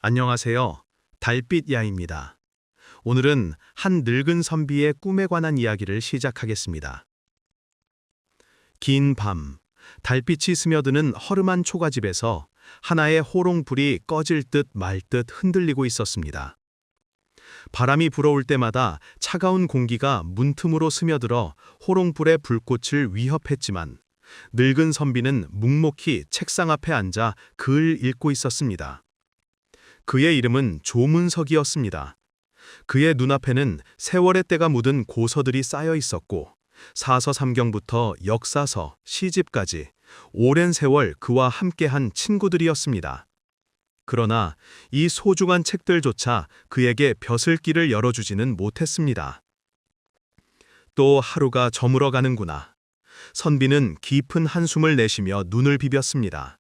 안녕하세요. 달빛 야입니다. 오늘은 한 늙은 선비의 꿈에 관한 이야기를 시작하겠습니다. 긴 밤, 달빛이 스며드는 허름한 초가집에서 하나의 호롱불이 꺼질 듯 말 듯 흔들리고 있었습니다. 바람이 불어올 때마다 차가운 공기가 문틈으로 스며들어 호롱불의 불꽃을 위협했지만 늙은 선비는 묵묵히 책상 앞에 앉아 글 읽고 있었습니다. 그의 이름은 조문석이었습니다. 그의 눈앞에는 세월의 때가 묻은 고서들이 쌓여 있었고 사서삼경부터 역사서, 시집까지 오랜 세월 그와 함께한 친구들이었습니다. 그러나 이 소중한 책들조차 그에게 벼슬길을 열어주지는 못했습니다. 또 하루가 저물어 가는구나. 선비는 깊은 한숨을 내쉬며 눈을 비볐습니다.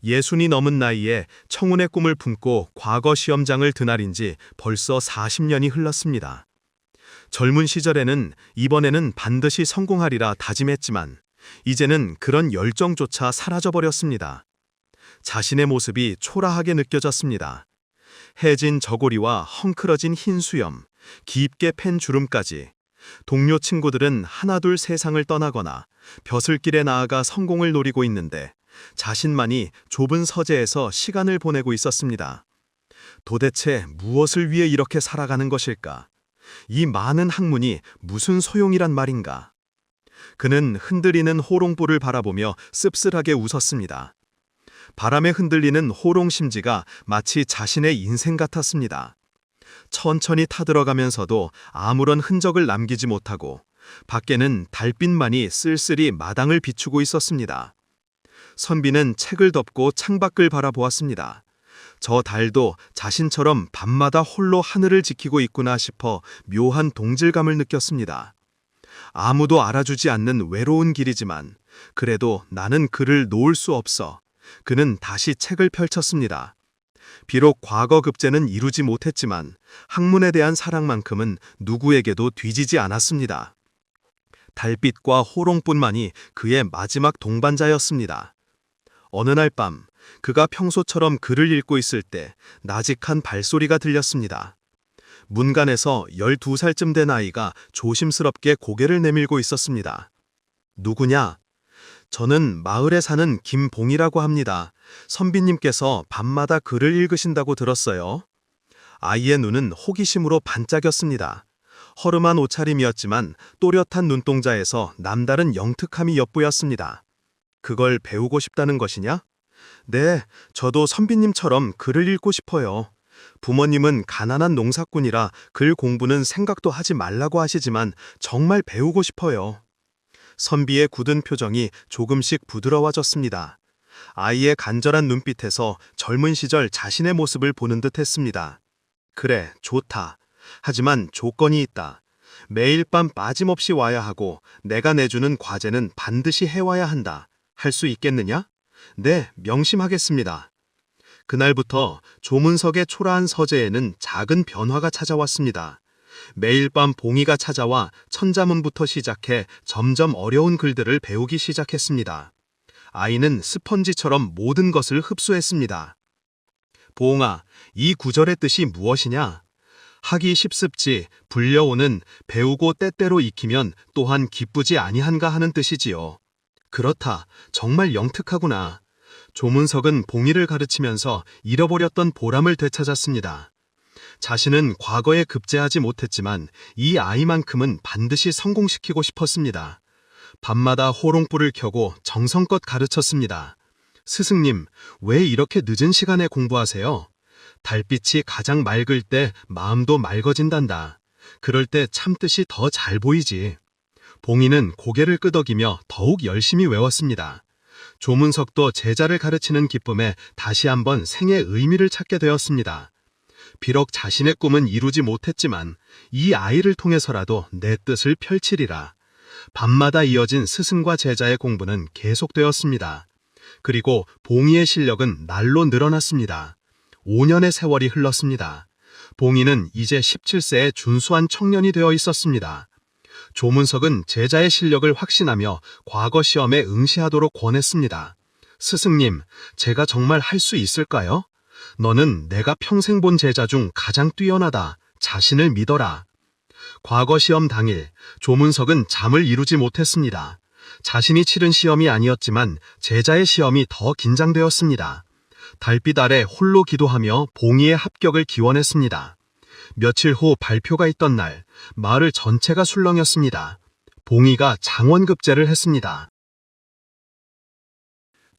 60이 넘은 나이에 청운의 꿈을 품고 과거 시험장을 드나린 지 벌써 40년이 흘렀습니다. 젊은 시절에는 이번에는 반드시 성공하리라 다짐했지만 이제는 그런 열정조차 사라져버렸습니다. 자신의 모습이 초라하게 느껴졌습니다. 해진 저고리와 헝클어진 흰 수염, 깊게 팬 주름까지 동료 친구들은 하나둘 세상을 떠나거나 벼슬길에 나아가 성공을 노리고 있는데 자신만이 좁은 서재에서 시간을 보내고 있었습니다. 도대체 무엇을 위해 이렇게 살아가는 것일까? 이 많은 학문이 무슨 소용이란 말인가? 그는 흔들리는 호롱불을 바라보며 씁쓸하게 웃었습니다. 바람에 흔들리는 호롱심지가 마치 자신의 인생 같았습니다. 천천히 타들어가면서도 아무런 흔적을 남기지 못하고 밖에는 달빛만이 쓸쓸히 마당을 비추고 있었습니다. 선비는 책을 덮고 창밖을 바라보았습니다. 저 달도 자신처럼 밤마다 홀로 하늘을 지키고 있구나 싶어 묘한 동질감을 느꼈습니다. 아무도 알아주지 않는 외로운 길이지만 그래도 나는 그를 놓을 수 없어. 그는 다시 책을 펼쳤습니다. 비록 과거 급제는 이루지 못했지만 학문에 대한 사랑만큼은 누구에게도 뒤지지 않았습니다. 달빛과 호롱뿐만이 그의 마지막 동반자였습니다. 어느 날 밤, 그가 평소처럼 글을 읽고 있을 때 나직한 발소리가 들렸습니다. 문간에서 12살쯤 된 아이가 조심스럽게 고개를 내밀고 있었습니다. 누구냐? 저는 마을에 사는 김봉이라고 합니다. 선비님께서 밤마다 글을 읽으신다고 들었어요. 아이의 눈은 호기심으로 반짝였습니다. 허름한 옷차림이었지만 또렷한 눈동자에서 남다른 영특함이 엿보였습니다. 그걸 배우고 싶다는 것이냐? 네, 저도 선비님처럼 글을 읽고 싶어요. 부모님은 가난한 농사꾼이라 글 공부는 생각도 하지 말라고 하시지만 정말 배우고 싶어요. 선비의 굳은 표정이 조금씩 부드러워졌습니다. 아이의 간절한 눈빛에서 젊은 시절 자신의 모습을 보는 듯 했습니다. 그래, 좋다. 하지만 조건이 있다. 매일 밤 빠짐없이 와야 하고 내가 내주는 과제는 반드시 해와야 한다. 할 수 있겠느냐? 네, 명심하겠습니다. 그날부터 조문석의 초라한 서재에는 작은 변화가 찾아왔습니다. 매일 밤 봉이가 찾아와 천자문부터 시작해 점점 어려운 글들을 배우기 시작했습니다. 아이는 스펀지처럼 모든 것을 흡수했습니다. 봉아, 이 구절의 뜻이 무엇이냐? 하기 십습지, 불려오는 배우고 때때로 익히면 또한 기쁘지 아니한가 하는 뜻이지요. 그렇다. 정말 영특하구나. 조문석은 봉이를 가르치면서 잃어버렸던 보람을 되찾았습니다. 자신은 과거에 급제하지 못했지만 이 아이만큼은 반드시 성공시키고 싶었습니다. 밤마다 호롱불을 켜고 정성껏 가르쳤습니다. 스승님, 왜 이렇게 늦은 시간에 공부하세요? 달빛이 가장 맑을 때 마음도 맑아진단다. 그럴 때 참뜻이 더 잘 보이지. 봉이는 고개를 끄덕이며 더욱 열심히 외웠습니다. 조문석도 제자를 가르치는 기쁨에 다시 한번 생의 의미를 찾게 되었습니다. 비록 자신의 꿈은 이루지 못했지만 이 아이를 통해서라도 내 뜻을 펼치리라. 밤마다 이어진 스승과 제자의 공부는 계속되었습니다. 그리고 봉이의 실력은 날로 늘어났습니다. 5년의 세월이 흘렀습니다. 봉이는 이제 17세의 준수한 청년이 되어 있었습니다. 조문석은 제자의 실력을 확신하며 과거 시험에 응시하도록 권했습니다. 스승님, 제가 정말 할 수 있을까요? 너는 내가 평생 본 제자 중 가장 뛰어나다. 자신을 믿어라. 과거 시험 당일 조문석은 잠을 이루지 못했습니다. 자신이 치른 시험이 아니었지만 제자의 시험이 더 긴장되었습니다. 달빛 아래 홀로 기도하며 봉이의 합격을 기원했습니다. 며칠 후 발표가 있던 날, 마을 전체가 술렁였습니다. 봉이가 장원급제를 했습니다.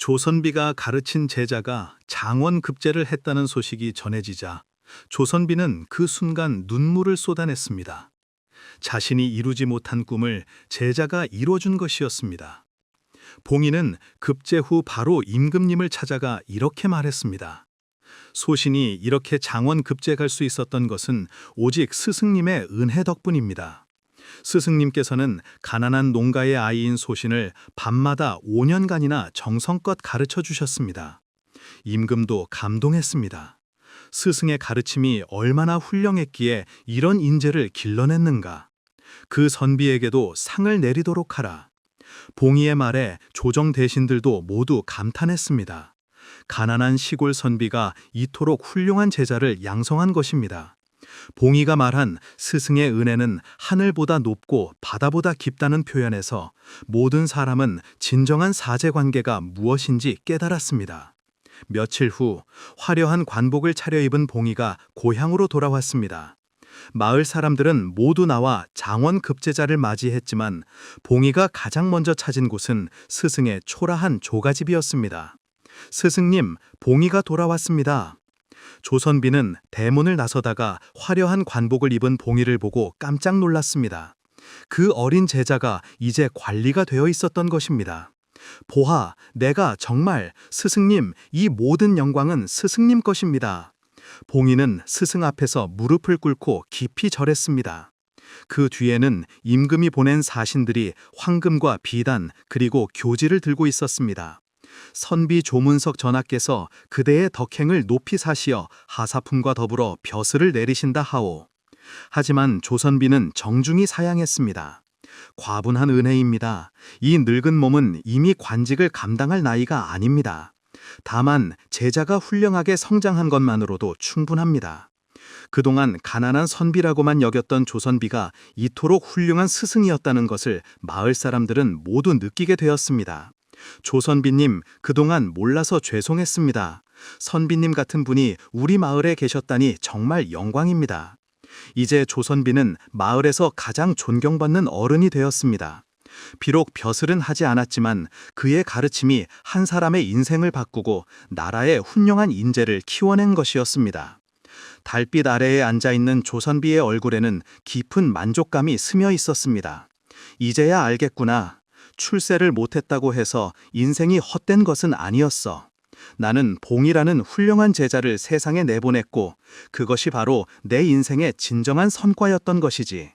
조선비가 가르친 제자가 장원급제를 했다는 소식이 전해지자 조선비는 그 순간 눈물을 쏟아냈습니다. 자신이 이루지 못한 꿈을 제자가 이뤄준 것이었습니다. 봉이는 급제 후 바로 임금님을 찾아가 이렇게 말했습니다. 소신이 이렇게 장원급제 갈 수 있었던 것은 오직 스승님의 은혜 덕분입니다. 스승님께서는 가난한 농가의 아이인 소신을 밤마다 5년간이나 정성껏 가르쳐 주셨습니다. 임금도 감동했습니다. 스승의 가르침이 얼마나 훌륭했기에 이런 인재를 길러냈는가. 그 선비에게도 상을 내리도록 하라. 봉이의 말에 조정 대신들도 모두 감탄했습니다. 가난한 시골 선비가 이토록 훌륭한 제자를 양성한 것입니다. 봉이가 말한 스승의 은혜는 하늘보다 높고 바다보다 깊다는 표현에서 모든 사람은 진정한 사제관계가 무엇인지 깨달았습니다. 며칠 후 화려한 관복을 차려입은 봉이가 고향으로 돌아왔습니다. 마을 사람들은 모두 나와 장원급제자를 맞이했지만 봉이가 가장 먼저 찾은 곳은 스승의 초라한 조가집이었습니다. 스승님, 봉이가 돌아왔습니다. 조선비는 대문을 나서다가 화려한 관복을 입은 봉이를 보고 깜짝 놀랐습니다. 그 어린 제자가 이제 관리가 되어 있었던 것입니다. 보아, 내가 정말 스승님, 이 모든 영광은 스승님 것입니다. 봉이는 스승 앞에서 무릎을 꿇고 깊이 절했습니다. 그 뒤에는 임금이 보낸 사신들이 황금과 비단 그리고 교지를 들고 있었습니다. 선비 조문석 전하께서 그대의 덕행을 높이 사시어 하사품과 더불어 벼슬을 내리신다 하오. 하지만 조선비는 정중히 사양했습니다. 과분한 은혜입니다. 이 늙은 몸은 이미 관직을 감당할 나이가 아닙니다. 다만 제자가 훌륭하게 성장한 것만으로도 충분합니다. 그동안 가난한 선비라고만 여겼던 조선비가 이토록 훌륭한 스승이었다는 것을 마을 사람들은 모두 느끼게 되었습니다. 조선비님, 그동안 몰라서 죄송했습니다. 선비님 같은 분이 우리 마을에 계셨다니 정말 영광입니다. 이제 조선비는 마을에서 가장 존경받는 어른이 되었습니다. 비록 벼슬은 하지 않았지만 그의 가르침이 한 사람의 인생을 바꾸고 나라의 훌륭한 인재를 키워낸 것이었습니다. 달빛 아래에 앉아있는 조선비의 얼굴에는 깊은 만족감이 스며 있었습니다. 이제야 알겠구나. 출세를 못했다고 해서 인생이 헛된 것은 아니었어. 나는 봉이라는 훌륭한 제자를 세상에 내보냈고 그것이 바로 내 인생의 진정한 성과였던 것이지.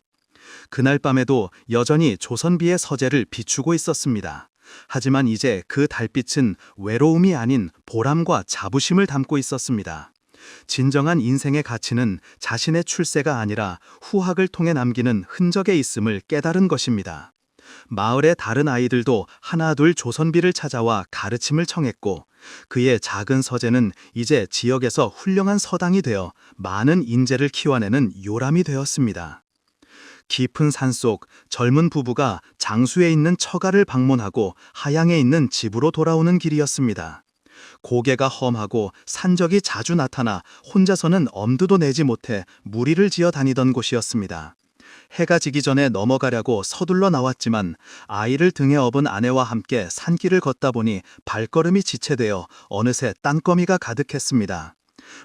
그날 밤에도 여전히 조선비의 서재를 비추고 있었습니다. 하지만 이제 그 달빛은 외로움이 아닌 보람과 자부심을 담고 있었습니다. 진정한 인생의 가치는 자신의 출세가 아니라 후학을 통해 남기는 흔적에 있음을 깨달은 것입니다. 마을의 다른 아이들도 하나둘 조선비를 찾아와 가르침을 청했고 그의 작은 서재는 이제 지역에서 훌륭한 서당이 되어 많은 인재를 키워내는 요람이 되었습니다. 깊은 산속 젊은 부부가 장수에 있는 처가를 방문하고 하양에 있는 집으로 돌아오는 길이었습니다. 고개가 험하고 산적이 자주 나타나 혼자서는 엄두도 내지 못해 무리를 지어 다니던 곳이었습니다. 해가 지기 전에 넘어가려고 서둘러 나왔지만 아이를 등에 업은 아내와 함께 산길을 걷다 보니 발걸음이 지체되어 어느새 땅거미가 가득했습니다.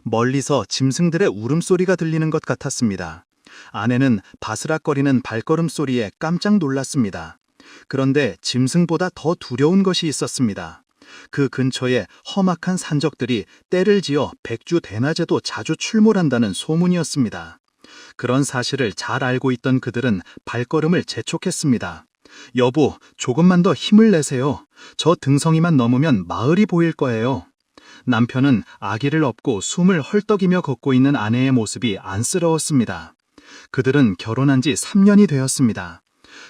멀리서 짐승들의 울음소리가 들리는 것 같았습니다. 아내는 바스락거리는 발걸음 소리에 깜짝 놀랐습니다. 그런데 짐승보다 더 두려운 것이 있었습니다. 그 근처에 험악한 산적들이 때를 지어 백주 대낮에도 자주 출몰한다는 소문이었습니다. 그런 사실을 잘 알고 있던 그들은 발걸음을 재촉했습니다. 여보, 조금만 더 힘을 내세요. 저 등성이만 넘으면 마을이 보일 거예요. 남편은 아기를 업고 숨을 헐떡이며 걷고 있는 아내의 모습이 안쓰러웠습니다. 그들은 결혼한 지 3년이 되었습니다.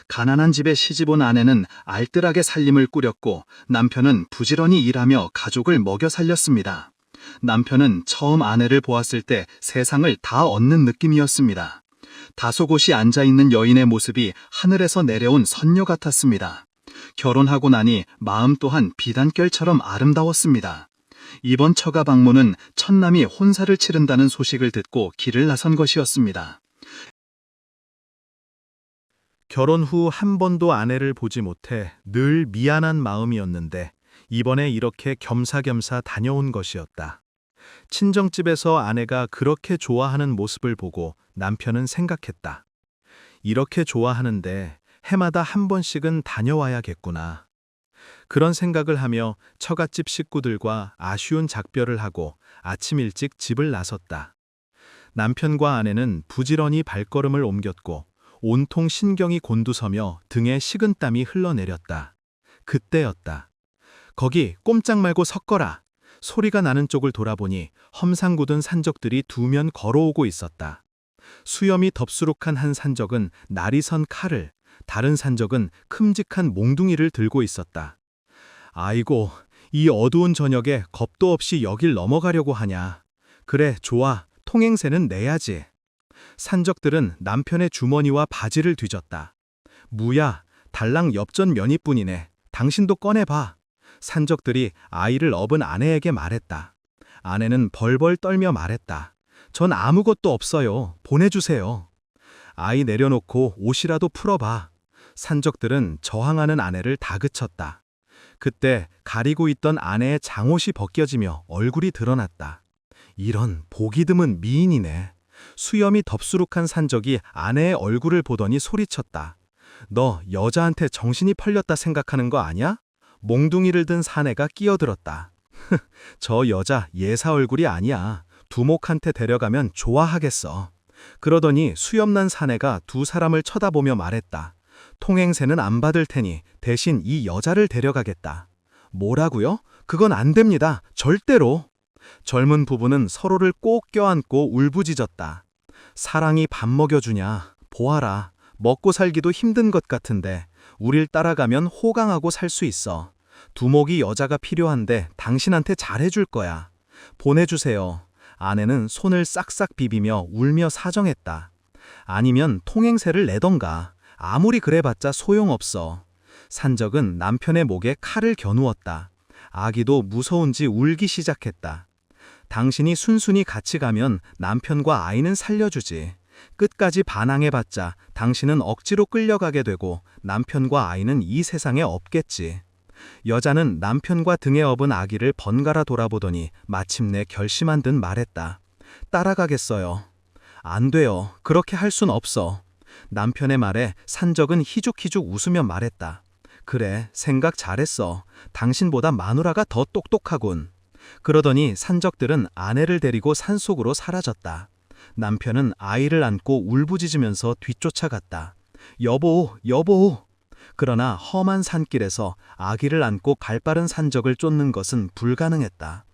가난한 집에 시집온 아내는 알뜰하게 살림을 꾸렸고 남편은 부지런히 일하며 가족을 먹여 살렸습니다. 남편은 처음 아내를 보았을 때 세상을 다 얻는 느낌이었습니다. 다소곳이 앉아있는 여인의 모습이 하늘에서 내려온 선녀 같았습니다. 결혼하고 나니 마음 또한 비단결처럼 아름다웠습니다. 이번 처가 방문은 첫남이 혼사를 치른다는 소식을 듣고 길을 나선 것이었습니다. 결혼 후 한 번도 아내를 보지 못해 늘 미안한 마음이었는데 이번에 이렇게 겸사겸사 다녀온 것이었다. 친정집에서 아내가 그렇게 좋아하는 모습을 보고 남편은 생각했다. 이렇게 좋아하는데 해마다 한 번씩은 다녀와야겠구나. 그런 생각을 하며 처갓집 식구들과 아쉬운 작별을 하고 아침 일찍 집을 나섰다. 남편과 아내는 부지런히 발걸음을 옮겼고 온통 신경이 곤두서며 등에 식은땀이 흘러내렸다. 그때였다. 거기 꼼짝 말고 섞어라. 소리가 나는 쪽을 돌아보니 험상궂은 산적들이 두 면 걸어오고 있었다. 수염이 덥수룩한 한 산적은 날이 선 칼을, 다른 산적은 큼직한 몽둥이를 들고 있었다. 아이고, 이 어두운 저녁에 겁도 없이 여길 넘어가려고 하냐. 그래, 좋아. 통행세는 내야지. 산적들은 남편의 주머니와 바지를 뒤졌다. 무야, 달랑 엽전 면이뿐이네. 당신도 꺼내봐. 산적들이 아이를 업은 아내에게 말했다. 아내는 벌벌 떨며 말했다. 전 아무것도 없어요. 보내주세요. 아이 내려놓고 옷이라도 풀어봐. 산적들은 저항하는 아내를 다그쳤다. 그때 가리고 있던 아내의 장옷이 벗겨지며 얼굴이 드러났다. 이런 보기 드문 미인이네. 수염이 덥수룩한 산적이 아내의 얼굴을 보더니 소리쳤다. 너 여자한테 정신이 팔렸다 생각하는 거 아냐? 몽둥이를 든 사내가 끼어들었다. 저 여자 예사 얼굴이 아니야. 두목한테 데려가면 좋아하겠어. 그러더니 수염난 사내가 두 사람을 쳐다보며 말했다. 통행세는 안 받을 테니 대신 이 여자를 데려가겠다. 뭐라고요? 그건 안 됩니다. 절대로. 젊은 부부는 서로를 꼭 껴안고 울부짖었다. 사랑이 밥 먹여주냐? 보아라. 먹고 살기도 힘든 것 같은데 우릴 따라가면 호강하고 살 수 있어. 두목이 여자가 필요한데 당신한테 잘해줄 거야. 보내주세요. 아내는 손을 싹싹 비비며 울며 사정했다. 아니면 통행세를 내던가. 아무리 그래봤자 소용없어. 산적은 남편의 목에 칼을 겨누었다. 아기도 무서운지 울기 시작했다. 당신이 순순히 같이 가면 남편과 아이는 살려주지. 끝까지 반항해봤자 당신은 억지로 끌려가게 되고 남편과 아이는 이 세상에 없겠지. 여자는 남편과 등에 업은 아기를 번갈아 돌아보더니 마침내 결심한 듯 말했다. 따라가겠어요. 안 돼요. 그렇게 할 순 없어. 남편의 말에 산적은 희죽희죽 웃으며 말했다. 그래, 생각 잘했어. 당신보다 마누라가 더 똑똑하군. 그러더니 산적들은 아내를 데리고 산속으로 사라졌다. 남편은 아이를 안고 울부짖으면서 뒤쫓아갔다. 여보, 여보. 그러나 험한 산길에서 아기를 안고 발빠른 산적을 쫓는 것은 불가능했다.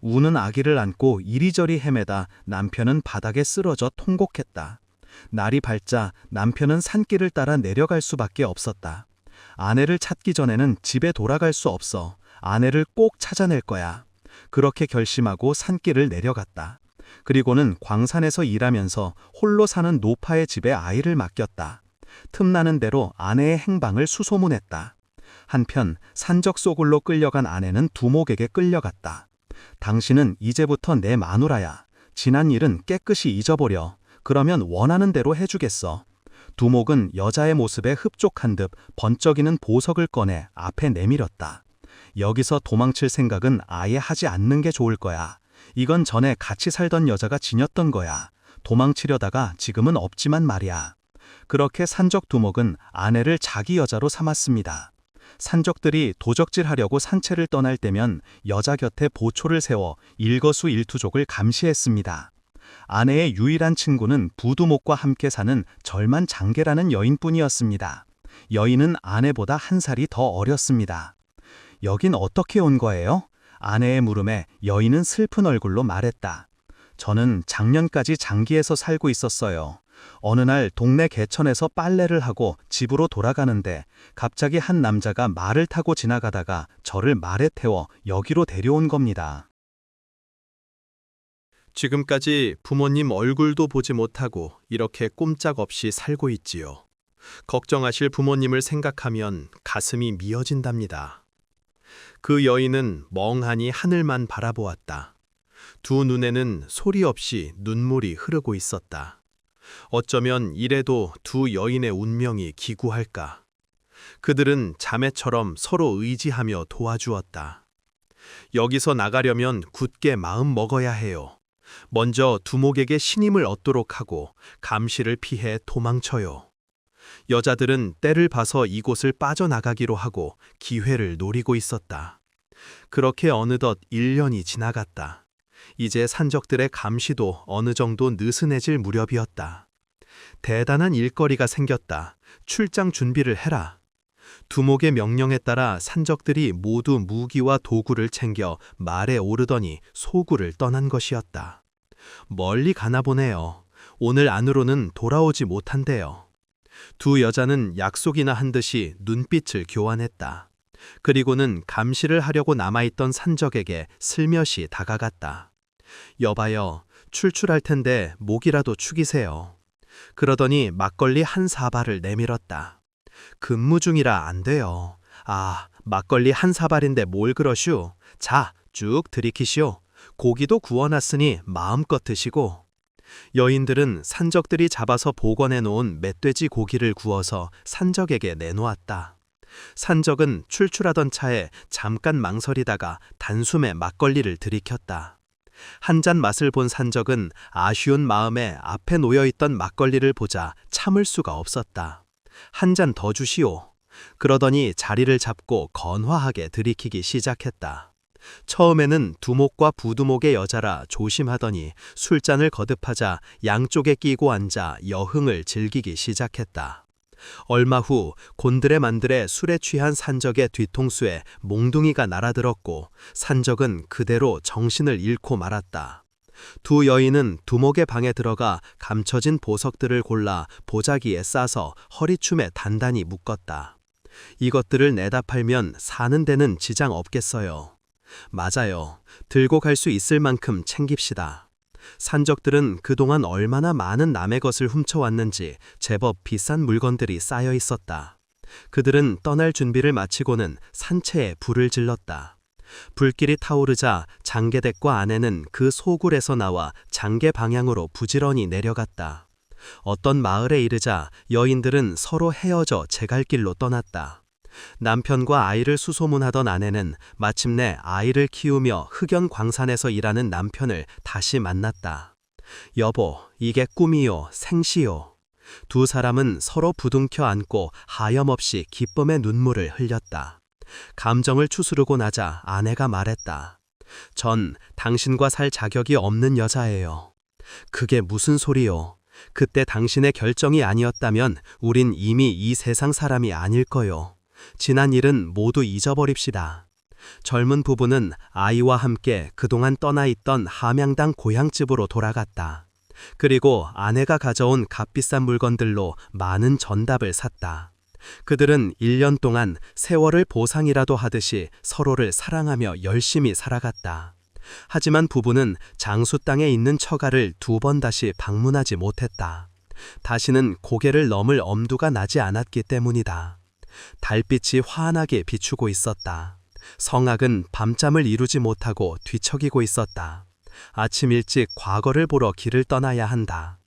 우는 아기를 안고 이리저리 헤매다 남편은 바닥에 쓰러져 통곡했다. 날이 밝자 남편은 산길을 따라 내려갈 수밖에 없었다. 아내를 찾기 전에는 집에 돌아갈 수 없어. 아내를 꼭 찾아낼 거야. 그렇게 결심하고 산길을 내려갔다. 그리고는 광산에서 일하면서 홀로 사는 노파의 집에 아이를 맡겼다. 틈나는 대로 아내의 행방을 수소문했다. 한편 산적 소굴로 끌려간 아내는 두목에게 끌려갔다. 당신은 이제부터 내 마누라야. 지난 일은 깨끗이 잊어버려. 그러면 원하는 대로 해주겠어. 두목은 여자의 모습에 흡족한 듯 번쩍이는 보석을 꺼내 앞에 내밀었다. 여기서 도망칠 생각은 아예 하지 않는 게 좋을 거야. 이건 전에 같이 살던 여자가 지녔던 거야. 도망치려다가 지금은 없지만 말이야. 그렇게 산적 두목은 아내를 자기 여자로 삼았습니다. 산적들이 도적질하려고 산채를 떠날 때면 여자 곁에 보초를 세워 일거수일투족을 감시했습니다. 아내의 유일한 친구는 부두목과 함께 사는 절만 장계라는 여인뿐이었습니다. 여인은 아내보다 한 살이 더 어렸습니다. 여긴 어떻게 온 거예요? 아내의 물음에 여인은 슬픈 얼굴로 말했다. 저는 작년까지 장기에서 살고 있었어요. 어느 날 동네 개천에서 빨래를 하고 집으로 돌아가는데 갑자기 한 남자가 말을 타고 지나가다가 저를 말에 태워 여기로 데려온 겁니다. 지금까지 부모님 얼굴도 보지 못하고 이렇게 꼼짝없이 살고 있지요. 걱정하실 부모님을 생각하면 가슴이 미어진답니다. 그 여인은 멍하니 하늘만 바라보았다. 두 눈에는 소리 없이 눈물이 흐르고 있었다. 어쩌면 이래도 두 여인의 운명이 기구할까. 그들은 자매처럼 서로 의지하며 도와주었다. 여기서 나가려면 굳게 마음 먹어야 해요. 먼저 두목에게 신임을 얻도록 하고 감시를 피해 도망쳐요. 여자들은 때를 봐서 이곳을 빠져나가기로 하고 기회를 노리고 있었다. 그렇게 어느덧 1년이 지나갔다. 이제 산적들의 감시도 어느 정도 느슨해질 무렵이었다. 대단한 일거리가 생겼다. 출장 준비를 해라. 두목의 명령에 따라 산적들이 모두 무기와 도구를 챙겨 말에 오르더니 소굴을 떠난 것이었다. 멀리 가나 보네요. 오늘 안으로는 돌아오지 못한대요. 두 여자는 약속이나 한 듯이 눈빛을 교환했다. 그리고는 감시를 하려고 남아있던 산적에게 슬며시 다가갔다. 여봐요, 출출할 텐데 목이라도 축이세요. 그러더니 막걸리 한 사발을 내밀었다. 근무 중이라 안 돼요. 아, 막걸리 한 사발인데 뭘 그러슈? 자, 쭉 들이키시오. 고기도 구워놨으니 마음껏 드시고. 여인들은 산적들이 잡아서 보관해 놓은 멧돼지 고기를 구워서 산적에게 내놓았다. 산적은 출출하던 차에 잠깐 망설이다가 단숨에 막걸리를 들이켰다. 한 잔 맛을 본 산적은 아쉬운 마음에 앞에 놓여있던 막걸리를 보자 참을 수가 없었다. 한 잔 더 주시오. 그러더니 자리를 잡고 건화하게 들이키기 시작했다. 처음에는 두목과 부두목의 여자라 조심하더니 술잔을 거듭하자 양쪽에 끼고 앉아 여흥을 즐기기 시작했다. 얼마 후 곤드레만드레 술에 취한 산적의 뒤통수에 몽둥이가 날아들었고 산적은 그대로 정신을 잃고 말았다. 두 여인은 두목의 방에 들어가 감춰진 보석들을 골라 보자기에 싸서 허리춤에 단단히 묶었다. 이것들을 내다 팔면 사는 데는 지장 없겠어요. 맞아요. 들고 갈 수 있을 만큼 챙깁시다. 산적들은 그동안 얼마나 많은 남의 것을 훔쳐왔는지 제법 비싼 물건들이 쌓여 있었다. 그들은 떠날 준비를 마치고는 산채에 불을 질렀다. 불길이 타오르자 장계댁과 아내는 그 소굴에서 나와 장계 방향으로 부지런히 내려갔다. 어떤 마을에 이르자 여인들은 서로 헤어져 제갈길로 떠났다. 남편과 아이를 수소문하던 아내는 마침내 아이를 키우며 흑연 광산에서 일하는 남편을 다시 만났다. 여보, 이게 꿈이요, 생시요. 두 사람은 서로 부둥켜 안고 하염없이 기쁨의 눈물을 흘렸다. 감정을 추스르고 나자 아내가 말했다. 전 당신과 살 자격이 없는 여자예요. 그게 무슨 소리요? 그때 당신의 결정이 아니었다면 우린 이미 이 세상 사람이 아닐 거요. 지난 일은 모두 잊어버립시다. 젊은 부부는 아이와 함께 그동안 떠나 있던 함양당 고향집으로 돌아갔다. 그리고 아내가 가져온 값비싼 물건들로 많은 전답을 샀다. 그들은 1년 동안 세월을 보상이라도 하듯이 서로를 사랑하며 열심히 살아갔다. 하지만 부부는 장수 땅에 있는 처가를 2번 다시 방문하지 못했다. 다시는 고개를 넘을 엄두가 나지 않았기 때문이다. 달빛이 환하게 비추고 있었다. 성악은 밤잠을 이루지 못하고 뒤척이고 있었다. 아침 일찍 과거를 보러 길을 떠나야 한다.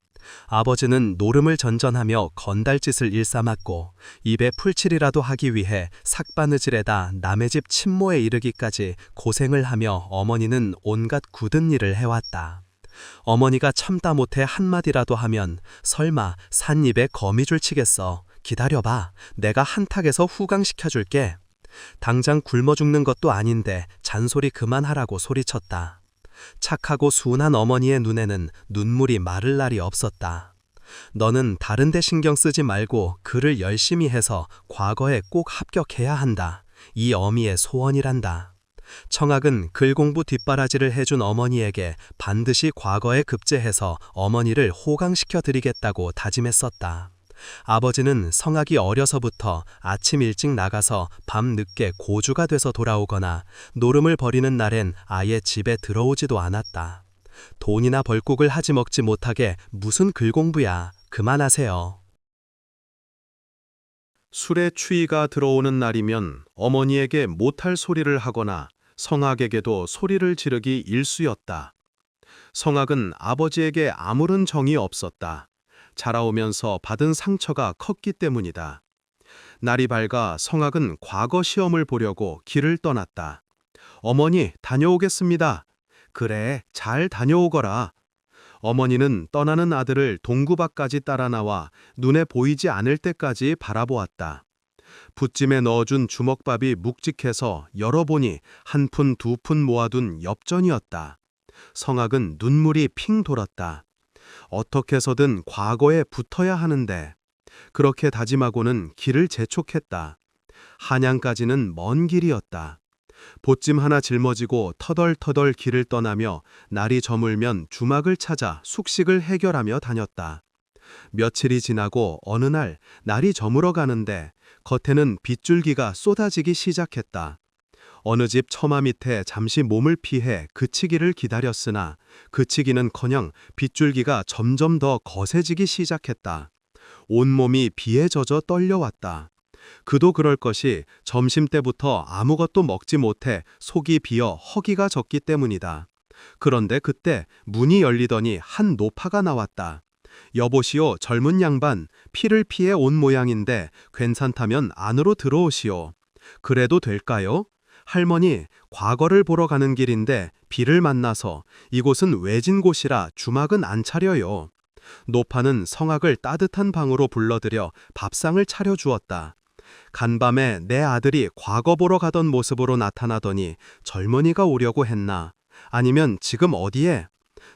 아버지는 노름을 전전하며 건달짓을 일삼았고 입에 풀칠이라도 하기 위해 삭바느질에다 남의 집 친모에 이르기까지 고생을 하며 어머니는 온갖 굳은 일을 해왔다. 어머니가 참다 못해 한마디라도 하면 설마 산입에 거미줄 치겠어. 기다려봐. 내가 한탁에서 후강시켜줄게. 당장 굶어 죽는 것도 아닌데 잔소리 그만하라고 소리쳤다. 착하고 순한 어머니의 눈에는 눈물이 마를 날이 없었다. 너는 다른 데 신경 쓰지 말고 글을 열심히 해서 과거에 꼭 합격해야 한다. 이 어미의 소원이란다. 청학은 글 공부 뒷바라지를 해준 어머니에게 반드시 과거에 급제해서 어머니를 호강시켜 드리겠다고 다짐했었다. 아버지는 성학이 어려서부터 아침 일찍 나가서 밤 늦게 고주가 돼서 돌아오거나 노름을 벌이는 날엔 아예 집에 들어오지도 않았다. 돈이나 벌국을 하지 먹지 못하게 무슨 글공부야. 그만하세요. 술에 추위가 들어오는 날이면 어머니에게 못할 소리를 하거나 성학에게도 소리를 지르기 일쑤였다. 성학은 아버지에게 아무런 정이 없었다. 자라오면서 받은 상처가 컸기 때문이다. 날이 밝아 성학은 과거 시험을 보려고 길을 떠났다. 어머니, 다녀오겠습니다. 그래, 잘 다녀오거라. 어머니는 떠나는 아들을 동구 밖까지 따라 나와 눈에 보이지 않을 때까지 바라보았다. 붓짐에 넣어준 주먹밥이 묵직해서 열어보니 한 푼 두 푼 모아둔 엽전이었다. 성학은 눈물이 핑 돌았다. 어떻게 해서든 과거에 붙어야 하는데 그렇게 다짐하고는 길을 재촉했다. 한양까지는 먼 길이었다. 보찜 하나 짊어지고 터덜터덜 길을 떠나며 날이 저물면 주막을 찾아 숙식을 해결하며 다녔다. 며칠이 지나고 어느 날 날이 저물어 가는데 겉에는 빗줄기가 쏟아지기 시작했다. 어느 집 처마 밑에 잠시 몸을 피해 그치기를 기다렸으나 그치기는커녕 빗줄기가 점점 더 거세지기 시작했다. 온몸이 비에 젖어 떨려왔다. 그도 그럴 것이 점심때부터 아무것도 먹지 못해 속이 비어 허기가 졌기 때문이다. 그런데 그때 문이 열리더니 한 노파가 나왔다. 여보시오, 젊은 양반, 피를 피해 온 모양인데 괜찮다면 안으로 들어오시오. 그래도 될까요? 할머니, 과거를 보러 가는 길인데 비를 만나서 이곳은 외진 곳이라 주막은 안 차려요. 노파는 성학을 따뜻한 방으로 불러들여 밥상을 차려주었다. 간밤에 내 아들이 과거 보러 가던 모습으로 나타나더니 젊은이가 오려고 했나? 아니면 지금 어디에?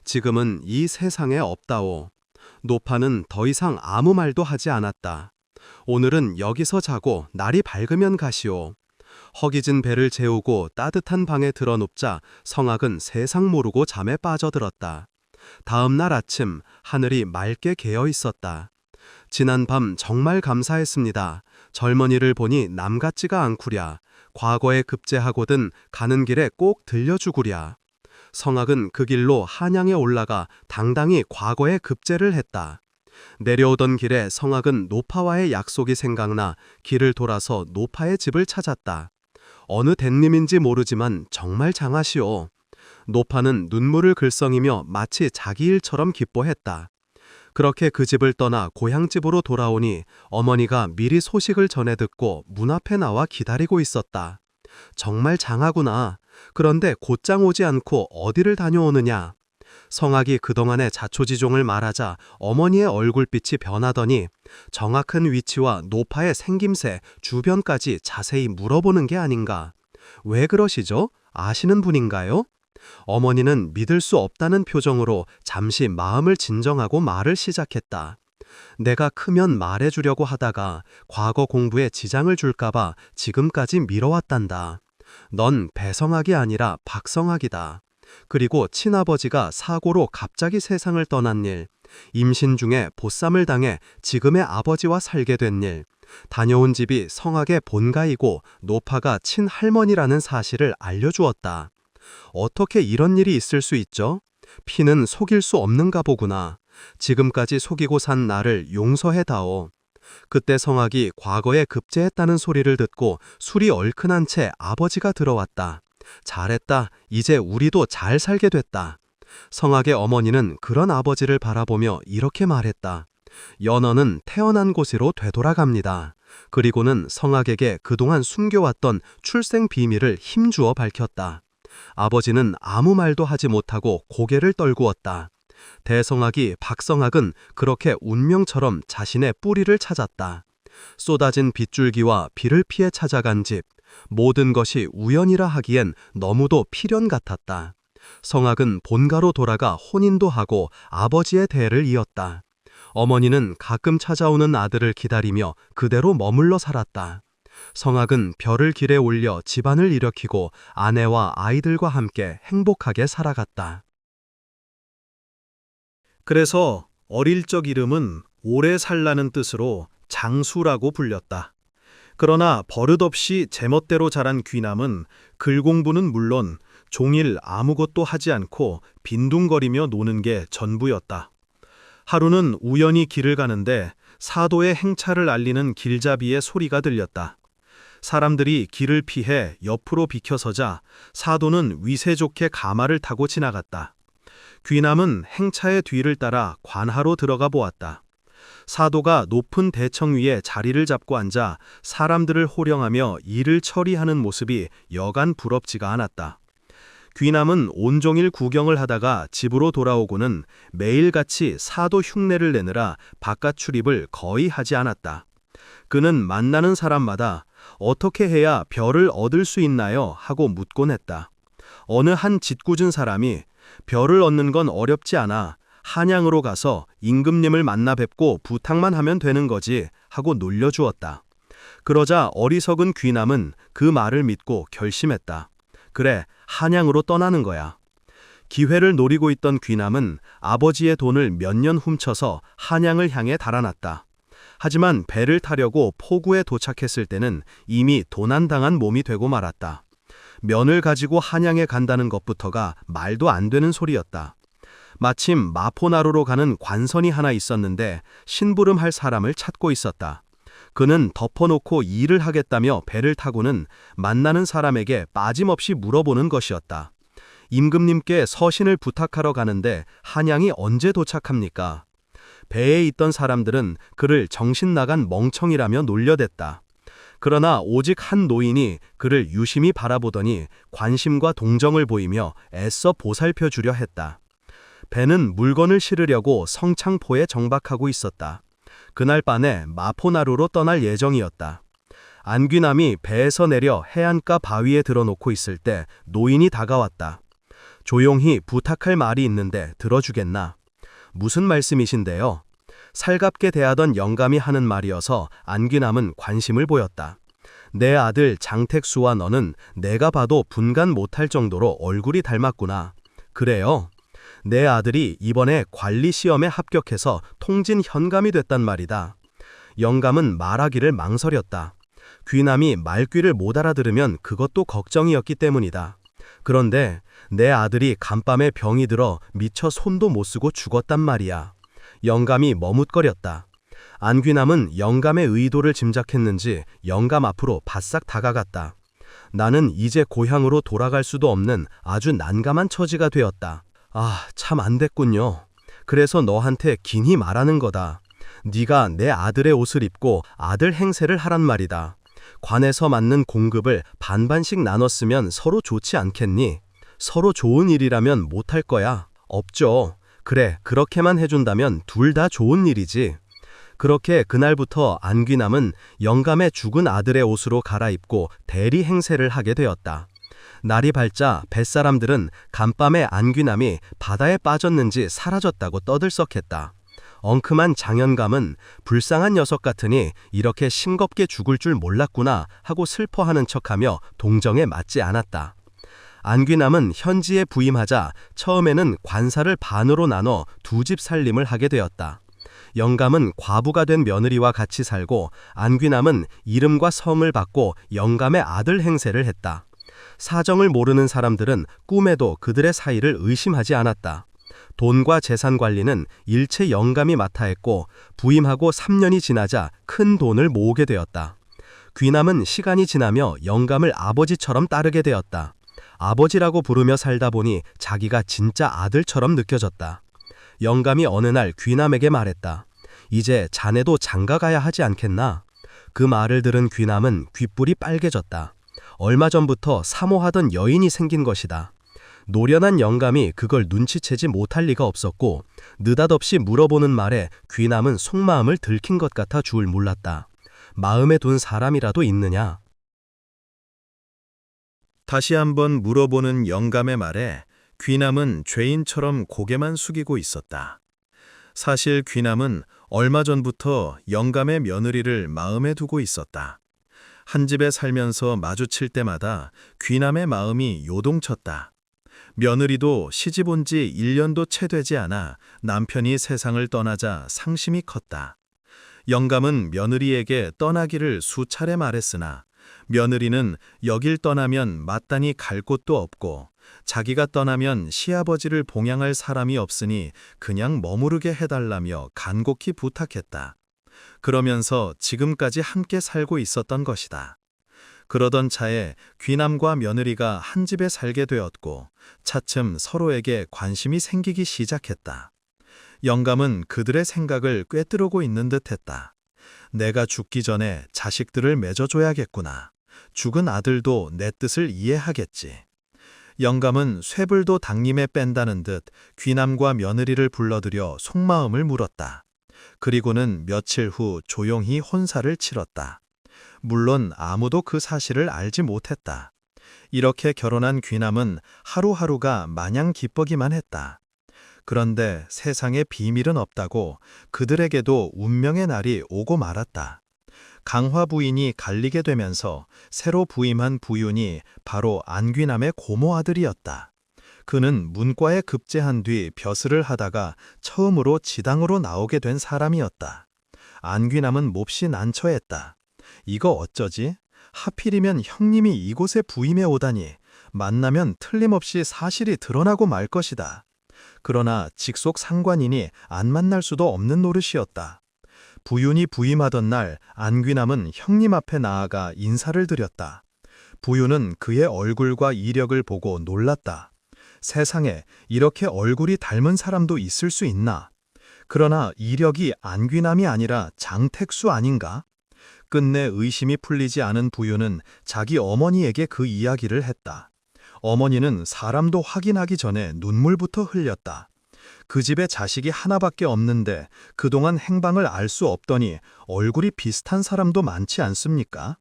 지금은 이 세상에 없다오. 노파는 더 이상 아무 말도 하지 않았다. 오늘은 여기서 자고 날이 밝으면 가시오. 허기진 배를 재우고 따뜻한 방에 들어눕자 성학은 세상 모르고 잠에 빠져들었다. 다음 날 아침 하늘이 맑게 개어 있었다. 지난 밤 정말 감사했습니다. 젊은이를 보니 남 같지가 않구랴. 과거에 급제하고든 가는 길에 꼭 들려주구랴. 성학은 그 길로 한양에 올라가 당당히 과거에 급제를 했다. 내려오던 길에 성학은 노파와의 약속이 생각나 길을 돌아서 노파의 집을 찾았다. 어느 댄님인지 모르지만 정말 장하시오. 노파는 눈물을 글썽이며 마치 자기 일처럼 기뻐했다. 그렇게 그 집을 떠나 고향집으로 돌아오니 어머니가 미리 소식을 전해 듣고 문 앞에 나와 기다리고 있었다. 정말 장하구나. 그런데 곧장 오지 않고 어디를 다녀오느냐? 성학이 그동안의 자초지종을 말하자 어머니의 얼굴빛이 변하더니 정확한 위치와 노파의 생김새, 주변까지 자세히 물어보는 게 아닌가. 왜 그러시죠? 아시는 분인가요? 어머니는 믿을 수 없다는 표정으로 잠시 마음을 진정하고 말을 시작했다. 내가 크면 말해주려고 하다가 과거 공부에 지장을 줄까봐 지금까지 미뤄왔단다. 넌 배성학이 아니라 박성학이다. 그리고 친아버지가 사고로 갑자기 세상을 떠난 일, 임신 중에 보쌈을 당해 지금의 아버지와 살게 된 일, 다녀온 집이 성학의 본가이고 노파가 친할머니라는 사실을 알려주었다. 어떻게 이런 일이 있을 수 있죠? 피는 속일 수 없는가 보구나. 지금까지 속이고 산 나를 용서해다오. 그때 성학이 과거에 급제했다는 소리를 듣고 술이 얼큰한 채 아버지가 들어왔다. 잘했다. 이제 우리도 잘 살게 됐다. 성학의 어머니는 그런 아버지를 바라보며 이렇게 말했다. 연어는 태어난 곳으로 되돌아갑니다. 그리고는 성학에게 그동안 숨겨왔던 출생 비밀을 힘주어 밝혔다. 아버지는 아무 말도 하지 못하고 고개를 떨구었다. 대성학이 박성학은 그렇게 운명처럼 자신의 뿌리를 찾았다. 쏟아진 빗줄기와 비를 피해 찾아간 집, 모든 것이 우연이라 하기엔 너무도 필연 같았다. 성학은 본가로 돌아가 혼인도 하고 아버지의 대를 이었다. 어머니는 가끔 찾아오는 아들을 기다리며 그대로 머물러 살았다. 성학은 별을 길에 올려 집안을 일으키고 아내와 아이들과 함께 행복하게 살아갔다. 그래서 어릴 적 이름은 오래 살라는 뜻으로 장수라고 불렸다. 그러나 버릇없이 제멋대로 자란 귀남은 글 공부는 물론 종일 아무것도 하지 않고 빈둥거리며 노는 게 전부였다. 하루는 우연히 길을 가는데 사도의 행차를 알리는 길잡이의 소리가 들렸다. 사람들이 길을 피해 옆으로 비켜서자 사도는 위세 좋게 가마를 타고 지나갔다. 귀남은 행차의 뒤를 따라 관하로 들어가 보았다. 사도가 높은 대청 위에 자리를 잡고 앉아 사람들을 호령하며 일을 처리하는 모습이 여간 부럽지가 않았다. 귀남은 온종일 구경을 하다가 집으로 돌아오고는 매일같이 사도 흉내를 내느라 바깥 출입을 거의 하지 않았다. 그는 만나는 사람마다 어떻게 해야 별을 얻을 수 있나요? 하고 묻곤 했다. 어느 한 짓궂은 사람이 별을 얻는 건 어렵지 않아. 한양으로 가서 임금님을 만나 뵙고 부탁만 하면 되는 거지 하고 놀려주었다. 그러자 어리석은 귀남은 그 말을 믿고 결심했다. 그래, 한양으로 떠나는 거야. 기회를 노리고 있던 귀남은 아버지의 돈을 몇 년 훔쳐서 한양을 향해 달아났다. 하지만 배를 타려고 포구에 도착했을 때는 이미 도난당한 몸이 되고 말았다. 면을 가지고 한양에 간다는 것부터가 말도 안 되는 소리였다. 마침 마포나루로 가는 관선이 하나 있었는데 심부름할 사람을 찾고 있었다. 그는 덮어놓고 일을 하겠다며 배를 타고는 만나는 사람에게 빠짐없이 물어보는 것이었다. 임금님께 서신을 부탁하러 가는데 한양이 언제 도착합니까? 배에 있던 사람들은 그를 정신 나간 멍청이라며 놀려댔다. 그러나 오직 한 노인이 그를 유심히 바라보더니 관심과 동정을 보이며 애써 보살펴 주려 했다. 배는 물건을 실으려고 성창포에 정박하고 있었다. 그날 밤에 마포나루로 떠날 예정이었다. 안귀남이 배에서 내려 해안가 바위에 들어놓고 있을 때 노인이 다가왔다. 조용히 부탁할 말이 있는데 들어주겠나? 무슨 말씀이신데요? 살갑게 대하던 영감이 하는 말이어서 안귀남은 관심을 보였다. 내 아들 장택수와 너는 내가 봐도 분간 못할 정도로 얼굴이 닮았구나. 그래요? 내 아들이 이번에 관리 시험에 합격해서 통진 현감이 됐단 말이다. 영감은 말하기를 망설였다. 귀남이 말귀를 못 알아들으면 그것도 걱정이었기 때문이다. 그런데 내 아들이 간밤에 병이 들어 미처 손도 못 쓰고 죽었단 말이야. 영감이 머뭇거렸다. 안귀남은 영감의 의도를 짐작했는지 영감 앞으로 바싹 다가갔다. 나는 이제 고향으로 돌아갈 수도 없는 아주 난감한 처지가 되었다. 아, 참 안 됐군요. 그래서 너한테 긴히 말하는 거다. 네가 내 아들의 옷을 입고 아들 행세를 하란 말이다. 관에서 맞는 공급을 반반씩 나눴으면 서로 좋지 않겠니? 서로 좋은 일이라면 못할 거야. 없죠. 그래, 그렇게만 해준다면 둘 다 좋은 일이지. 그렇게 그날부터 안귀남은 영감의 죽은 아들의 옷으로 갈아입고 대리 행세를 하게 되었다. 날이 밝자 뱃사람들은 간밤에 안귀남이 바다에 빠졌는지 사라졌다고 떠들썩했다. 엉큼한 장현감은 불쌍한 녀석 같으니 이렇게 싱겁게 죽을 줄 몰랐구나 하고 슬퍼하는 척하며 동정에 맞지 않았다. 안귀남은 현지에 부임하자 처음에는 관사를 반으로 나눠 두 집 살림을 하게 되었다. 영감은 과부가 된 며느리와 같이 살고 안귀남은 이름과 성을 받고 영감의 아들 행세를 했다. 사정을 모르는 사람들은 꿈에도 그들의 사이를 의심하지 않았다. 돈과 재산 관리는 일체 영감이 맡아 했고 부임하고 3년이 지나자 큰 돈을 모으게 되었다. 귀남은 시간이 지나며 영감을 아버지처럼 따르게 되었다. 아버지라고 부르며 살다 보니 자기가 진짜 아들처럼 느껴졌다. 영감이 어느 날 귀남에게 말했다. 이제 자네도 장가가야 하지 않겠나? 그 말을 들은 귀남은 귓불이 빨개졌다. 얼마 전부터 사모하던 여인이 생긴 것이다. 노련한 영감이 그걸 눈치채지 못할 리가 없었고 느닷없이 물어보는 말에 귀남은 속마음을 들킨 것 같아 줄 몰랐다. 마음에 둔 사람이라도 있느냐? 다시 한번 물어보는 영감의 말에 귀남은 죄인처럼 고개만 숙이고 있었다. 사실 귀남은 얼마 전부터 영감의 며느리를 마음에 두고 있었다. 한 집에 살면서 마주칠 때마다 귀남의 마음이 요동쳤다. 며느리도 시집 온 지 1년도 채 되지 않아 남편이 세상을 떠나자 상심이 컸다. 영감은 며느리에게 떠나기를 수차례 말했으나 며느리는 여길 떠나면 마땅히 갈 곳도 없고 자기가 떠나면 시아버지를 봉양할 사람이 없으니 그냥 머무르게 해달라며 간곡히 부탁했다. 그러면서 지금까지 함께 살고 있었던 것이다. 그러던 차에 귀남과 며느리가 한 집에 살게 되었고 차츰 서로에게 관심이 생기기 시작했다. 영감은 그들의 생각을 꿰뚫고 있는 듯했다. 내가 죽기 전에 자식들을 맺어줘야겠구나. 죽은 아들도 내 뜻을 이해하겠지. 영감은 쇠불도 당림에 뺀다는 듯 귀남과 며느리를 불러들여 속마음을 물었다. 그리고는 며칠 후 조용히 혼사를 치렀다. 물론 아무도 그 사실을 알지 못했다. 이렇게 결혼한 귀남은 하루하루가 마냥 기쁘기만 했다. 그런데 세상에 비밀은 없다고 그들에게도 운명의 날이 오고 말았다. 강화 부인이 갈리게 되면서 새로 부임한 부윤이 바로 안귀남의 고모 아들이었다. 그는 문과에 급제한 뒤 벼슬을 하다가 처음으로 지당으로 나오게 된 사람이었다. 안귀남은 몹시 난처했다. 이거 어쩌지? 하필이면 형님이 이곳에 부임해 오다니 만나면 틀림없이 사실이 드러나고 말 것이다. 그러나 직속 상관이니 안 만날 수도 없는 노릇이었다. 부윤이 부임하던 날 안귀남은 형님 앞에 나아가 인사를 드렸다. 부윤은 그의 얼굴과 이력을 보고 놀랐다. 세상에 이렇게 얼굴이 닮은 사람도 있을 수 있나? 그러나 이력이 안귀남이 아니라 장택수 아닌가? 끝내 의심이 풀리지 않은 부윤은 자기 어머니에게 그 이야기를 했다. 어머니는 사람도 확인하기 전에 눈물부터 흘렸다. 그 집에 자식이 하나밖에 없는데 그동안 행방을 알 수 없더니 얼굴이 비슷한 사람도 많지 않습니까?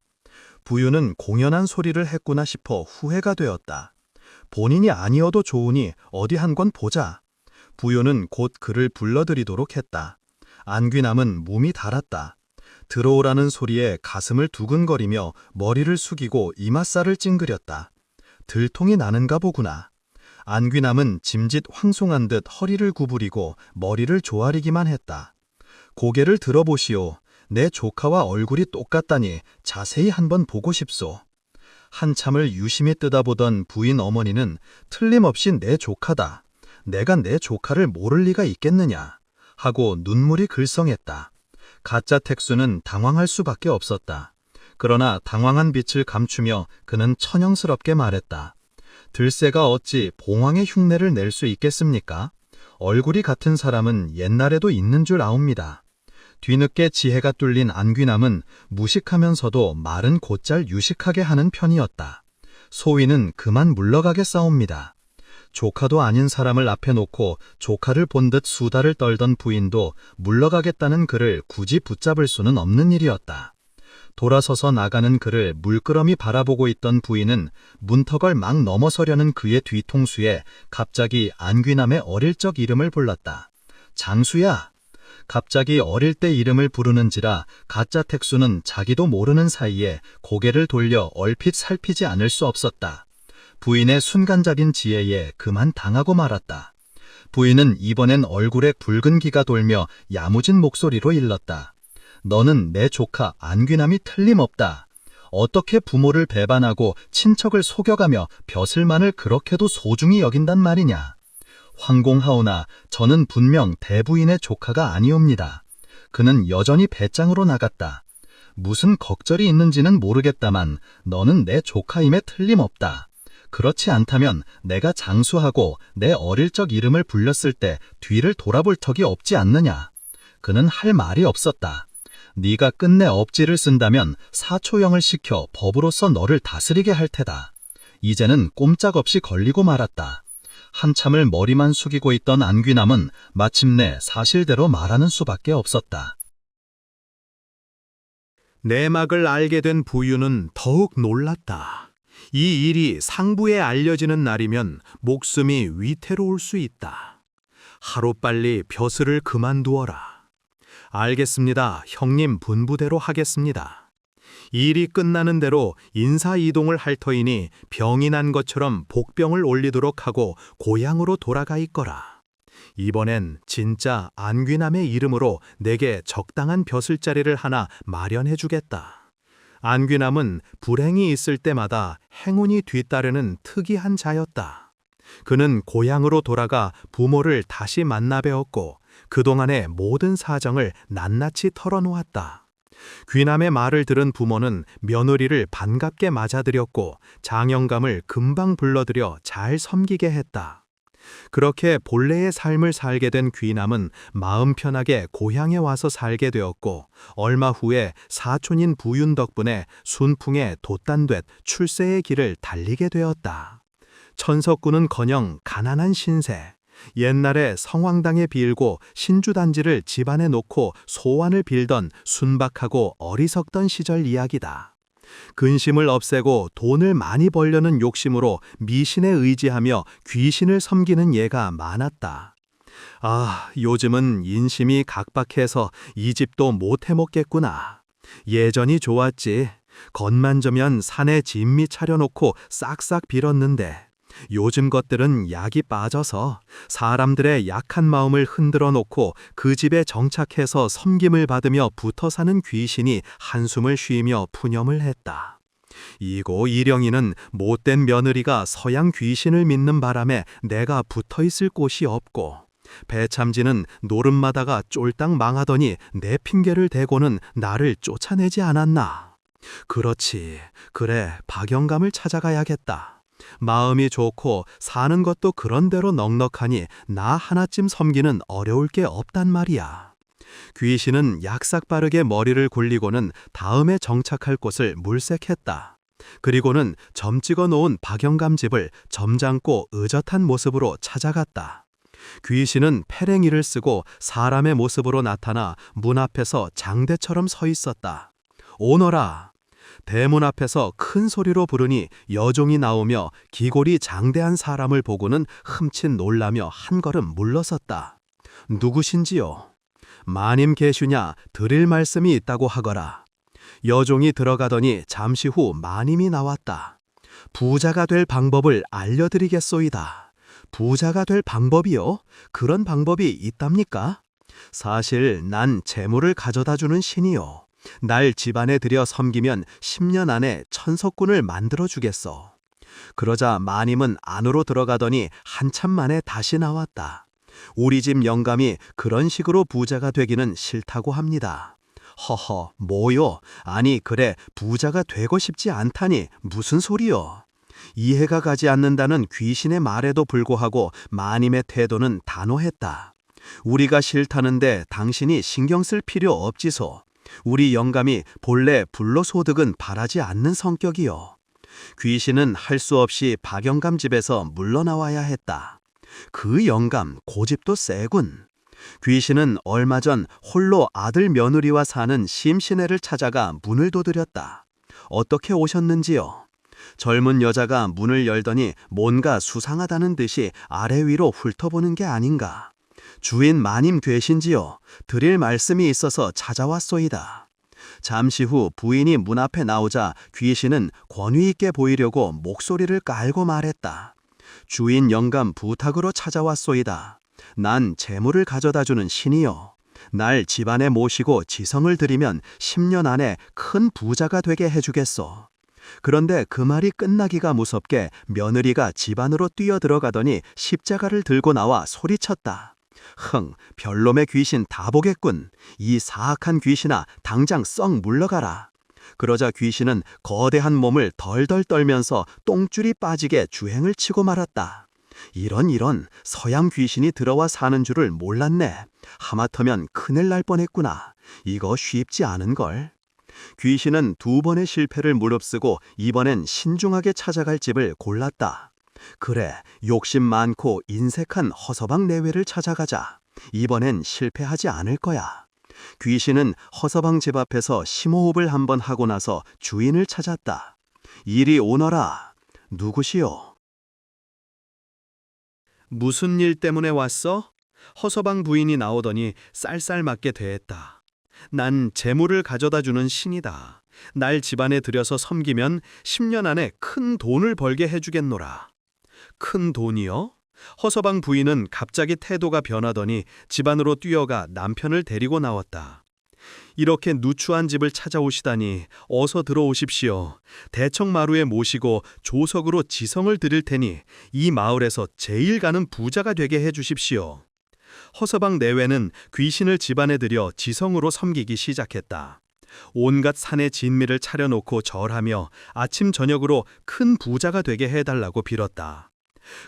부윤은 공연한 소리를 했구나 싶어 후회가 되었다. 본인이 아니어도 좋으니 어디 한 건 보자. 부윤은 곧 그를 불러들이도록 했다. 안귀남은 몸이 달았다. 들어오라는 소리에 가슴을 두근거리며 머리를 숙이고 이맛살을 찡그렸다. 들통이 나는가 보구나. 안귀남은 짐짓 황송한 듯 허리를 구부리고 머리를 조아리기만 했다. 고개를 들어보시오. 내 조카와 얼굴이 똑같다니 자세히 한번 보고 싶소. 한참을 유심히 뜯어보던 부인 어머니는 틀림없이 내 조카다. 내가 내 조카를 모를 리가 있겠느냐 하고 눈물이 글썽했다. 가짜 택수는 당황할 수밖에 없었다. 그러나 당황한 빛을 감추며 그는 천영스럽게 말했다. 들새가 어찌 봉황의 흉내를 낼 수 있겠습니까? 얼굴이 같은 사람은 옛날에도 있는 줄 아옵니다. 뒤늦게 지혜가 뚫린 안귀남은 무식하면서도 말은 곧잘 유식하게 하는 편이었다. 소위는 그만 물러가겠사옵니다. 조카도 아닌 사람을 앞에 놓고 조카를 본 듯 수다를 떨던 부인도 물러가겠다는 그를 굳이 붙잡을 수는 없는 일이었다. 돌아서서 나가는 그를 물끄러미 바라보고 있던 부인은 문턱을 막 넘어서려는 그의 뒤통수에 갑자기 안귀남의 어릴 적 이름을 불렀다. 장수야! 갑자기 어릴 때 이름을 부르는지라 가짜 택수는 자기도 모르는 사이에 고개를 돌려 얼핏 살피지 않을 수 없었다. 부인의 순간적인 지혜에 그만 당하고 말았다. 부인은 이번엔 얼굴에 붉은 기가 돌며 야무진 목소리로 일렀다. 너는 내 조카 안귀남이 틀림없다. 어떻게 부모를 배반하고 친척을 속여가며 벼슬만을 그렇게도 소중히 여긴단 말이냐. 황공하오나 저는 분명 대부인의 조카가 아니옵니다. 그는 여전히 배짱으로 나갔다. 무슨 걱절이 있는지는 모르겠다만 너는 내 조카임에 틀림없다. 그렇지 않다면 내가 장수하고 내 어릴 적 이름을 불렸을 때 뒤를 돌아볼 턱이 없지 않느냐. 그는 할 말이 없었다. 네가 끝내 억지를 쓴다면 사초형을 시켜 법으로서 너를 다스리게 할 테다. 이제는 꼼짝없이 걸리고 말았다. 한참을 머리만 숙이고 있던 안귀남은 마침내 사실대로 말하는 수밖에 없었다. 내막을 알게 된 부유는 더욱 놀랐다. 이 일이 상부에 알려지는 날이면 목숨이 위태로울 수 있다. 하루빨리 벼슬을 그만두어라. 알겠습니다. 형님 분부대로 하겠습니다. 일이 끝나는 대로 인사이동을 할 터이니 병이 난 것처럼 복병을 올리도록 하고 고향으로 돌아가 있거라. 이번엔 진짜 안귀남의 이름으로 내게 적당한 벼슬자리를 하나 마련해 주겠다. 안귀남은 불행이 있을 때마다 행운이 뒤따르는 특이한 자였다. 그는 고향으로 돌아가 부모를 다시 만나 뵈었고 그동안의 모든 사정을 낱낱이 털어놓았다. 귀남의 말을 들은 부모는 며느리를 반갑게 맞아들였고 장영감을 금방 불러들여 잘 섬기게 했다. 그렇게 본래의 삶을 살게 된 귀남은 마음 편하게 고향에 와서 살게 되었고 얼마 후에 사촌인 부윤 덕분에 순풍에 돛단됐 출세의 길을 달리게 되었다. 천석군은커녕 가난한 신세, 옛날에 성황당에 빌고 신주단지를 집안에 놓고 소원을 빌던 순박하고 어리석던 시절 이야기다. 근심을 없애고 돈을 많이 벌려는 욕심으로 미신에 의지하며 귀신을 섬기는 예가 많았다. 아, 요즘은 인심이 각박해서 이 집도 못 해먹겠구나. 예전이 좋았지. 겉만져면 산에 진미 차려놓고 싹싹 빌었는데 요즘 것들은 약이 빠져서 사람들의 약한 마음을 흔들어 놓고 그 집에 정착해서 섬김을 받으며 붙어 사는 귀신이 한숨을 쉬며 푸념을 했다. 이고 이령이는 못된 며느리가 서양 귀신을 믿는 바람에 내가 붙어 있을 곳이 없고 배참지는 노름마다가 쫄딱 망하더니 내 핑계를 대고는 나를 쫓아내지 않았나. 그렇지. 그래, 박영감을 찾아가야겠다. 마음이 좋고 사는 것도 그런대로 넉넉하니 나 하나쯤 섬기는 어려울 게 없단 말이야. 귀신은 약삭빠르게 머리를 굴리고는 다음에 정착할 곳을 물색했다. 그리고는 점 찍어 놓은 박영감 집을 점잖고 의젓한 모습으로 찾아갔다. 귀신은 패랭이를 쓰고 사람의 모습으로 나타나 문 앞에서 장대처럼 서 있었다. 오너라! 대문 앞에서 큰 소리로 부르니 여종이 나오며 기골이 장대한 사람을 보고는 흠칫 놀라며 한 걸음 물러섰다. 누구신지요? 마님 계슈냐 드릴 말씀이 있다고 하거라. 여종이 들어가더니 잠시 후 마님이 나왔다. 부자가 될 방법을 알려드리겠소이다. 부자가 될 방법이요? 그런 방법이 있답니까? 사실 난 재물을 가져다주는 신이요. 날 집안에 들여 섬기면 10년 안에 천석군을 만들어 주겠소. 그러자 마님은 안으로 들어가더니 한참 만에 다시 나왔다. 우리 집 영감이 그런 식으로 부자가 되기는 싫다고 합니다. 허허, 뭐요? 아니 그래, 부자가 되고 싶지 않다니 무슨 소리요? 이해가 가지 않는다는 귀신의 말에도 불구하고 마님의 태도는 단호했다. 우리가 싫다는데 당신이 신경 쓸 필요 없지소. 우리 영감이 본래 불로소득은 바라지 않는 성격이요. 귀신은 할 수 없이 박영감 집에서 물러나와야 했다. 그 영감 고집도 세군. 귀신은 얼마 전 홀로 아들 며느리와 사는 심신애를 찾아가 문을 두드렸다. 어떻게 오셨는지요? 젊은 여자가 문을 열더니 뭔가 수상하다는 듯이 아래 위로 훑어보는 게 아닌가. 주인 마님 되신지요? 드릴 말씀이 있어서 찾아왔소이다. 잠시 후 부인이 문 앞에 나오자 귀신은 권위 있게 보이려고 목소리를 깔고 말했다. 주인 영감 부탁으로 찾아왔소이다. 난 재물을 가져다주는 신이요. 날 집안에 모시고 지성을 들이면 10년 안에 큰 부자가 되게 해주겠소. 그런데 그 말이 끝나기가 무섭게 며느리가 집 안으로 뛰어들어가더니 십자가를 들고 나와 소리쳤다. 흥, 별놈의 귀신 다 보겠군. 이 사악한 귀신아, 당장 썩 물러가라. 그러자 귀신은 거대한 몸을 덜덜 떨면서 똥줄이 빠지게 주행을 치고 말았다. 이런 서양 귀신이 들어와 사는 줄을 몰랐네. 하마터면 큰일 날 뻔했구나. 이거 쉽지 않은걸. 귀신은 2번의 실패를 무릅쓰고 이번엔 신중하게 찾아갈 집을 골랐다. 그래, 욕심 많고 인색한 허서방 내외를 찾아가자. 이번엔 실패하지 않을 거야. 귀신은 허서방 집 앞에서 심호흡을 한번 하고 나서 주인을 찾았다. 이리 오너라. 누구시오? 무슨 일 때문에 왔어? 허서방 부인이 나오더니 쌀쌀맞게 대했다. 난 재물을 가져다주는 신이다. 날 집안에 들여서 섬기면 10년 안에 큰 돈을 벌게 해주겠노라. 큰 돈이요? 허서방 부인은 갑자기 태도가 변하더니 집 안으로 뛰어가 남편을 데리고 나왔다. 이렇게 누추한 집을 찾아오시다니 어서 들어오십시오. 대청마루에 모시고 조석으로 지성을 드릴 테니 이 마을에서 제일 가는 부자가 되게 해 주십시오. 허서방 내외는 귀신을 집안에 들여 지성으로 섬기기 시작했다. 온갖 산의 진미를 차려놓고 절하며 아침 저녁으로 큰 부자가 되게 해달라고 빌었다.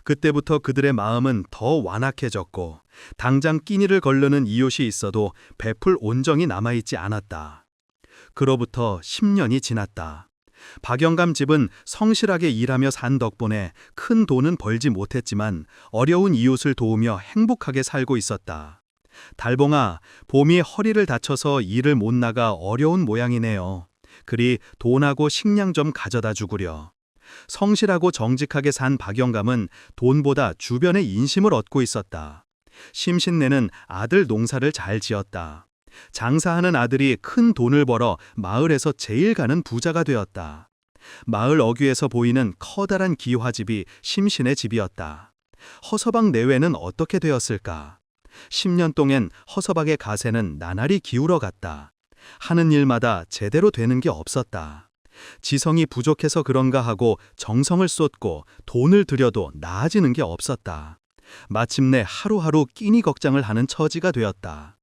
그때부터 그들의 마음은 더 완악해졌고 당장 끼니를 거르는 이웃이 있어도 베풀 온정이 남아있지 않았다. 그로부터 10년이 지났다. 박영감 집은 성실하게 일하며 산 덕분에 큰 돈은 벌지 못했지만 어려운 이웃을 도우며 행복하게 살고 있었다. 달봉아, 봄이 허리를 다쳐서 일을 못 나가 어려운 모양이네요. 그리 돈하고 식량 좀 가져다 주구려. 성실하고 정직하게 산 박영감은 돈보다 주변의 인심을 얻고 있었다. 심신내는 아들 농사를 잘 지었다. 장사하는 아들이 큰 돈을 벌어 마을에서 제일 가는 부자가 되었다. 마을 어귀에서 보이는 커다란 기와집이 심신의 집이었다. 허서방 내외는 어떻게 되었을까? 10년 동안 허서방의 가세는 나날이 기울어 갔다. 하는 일마다 제대로 되는 게 없었다. 지성이 부족해서 그런가 하고 정성을 쏟고 돈을 들여도 나아지는 게 없었다. 마침내 하루하루 끼니 걱정을 하는 처지가 되었다.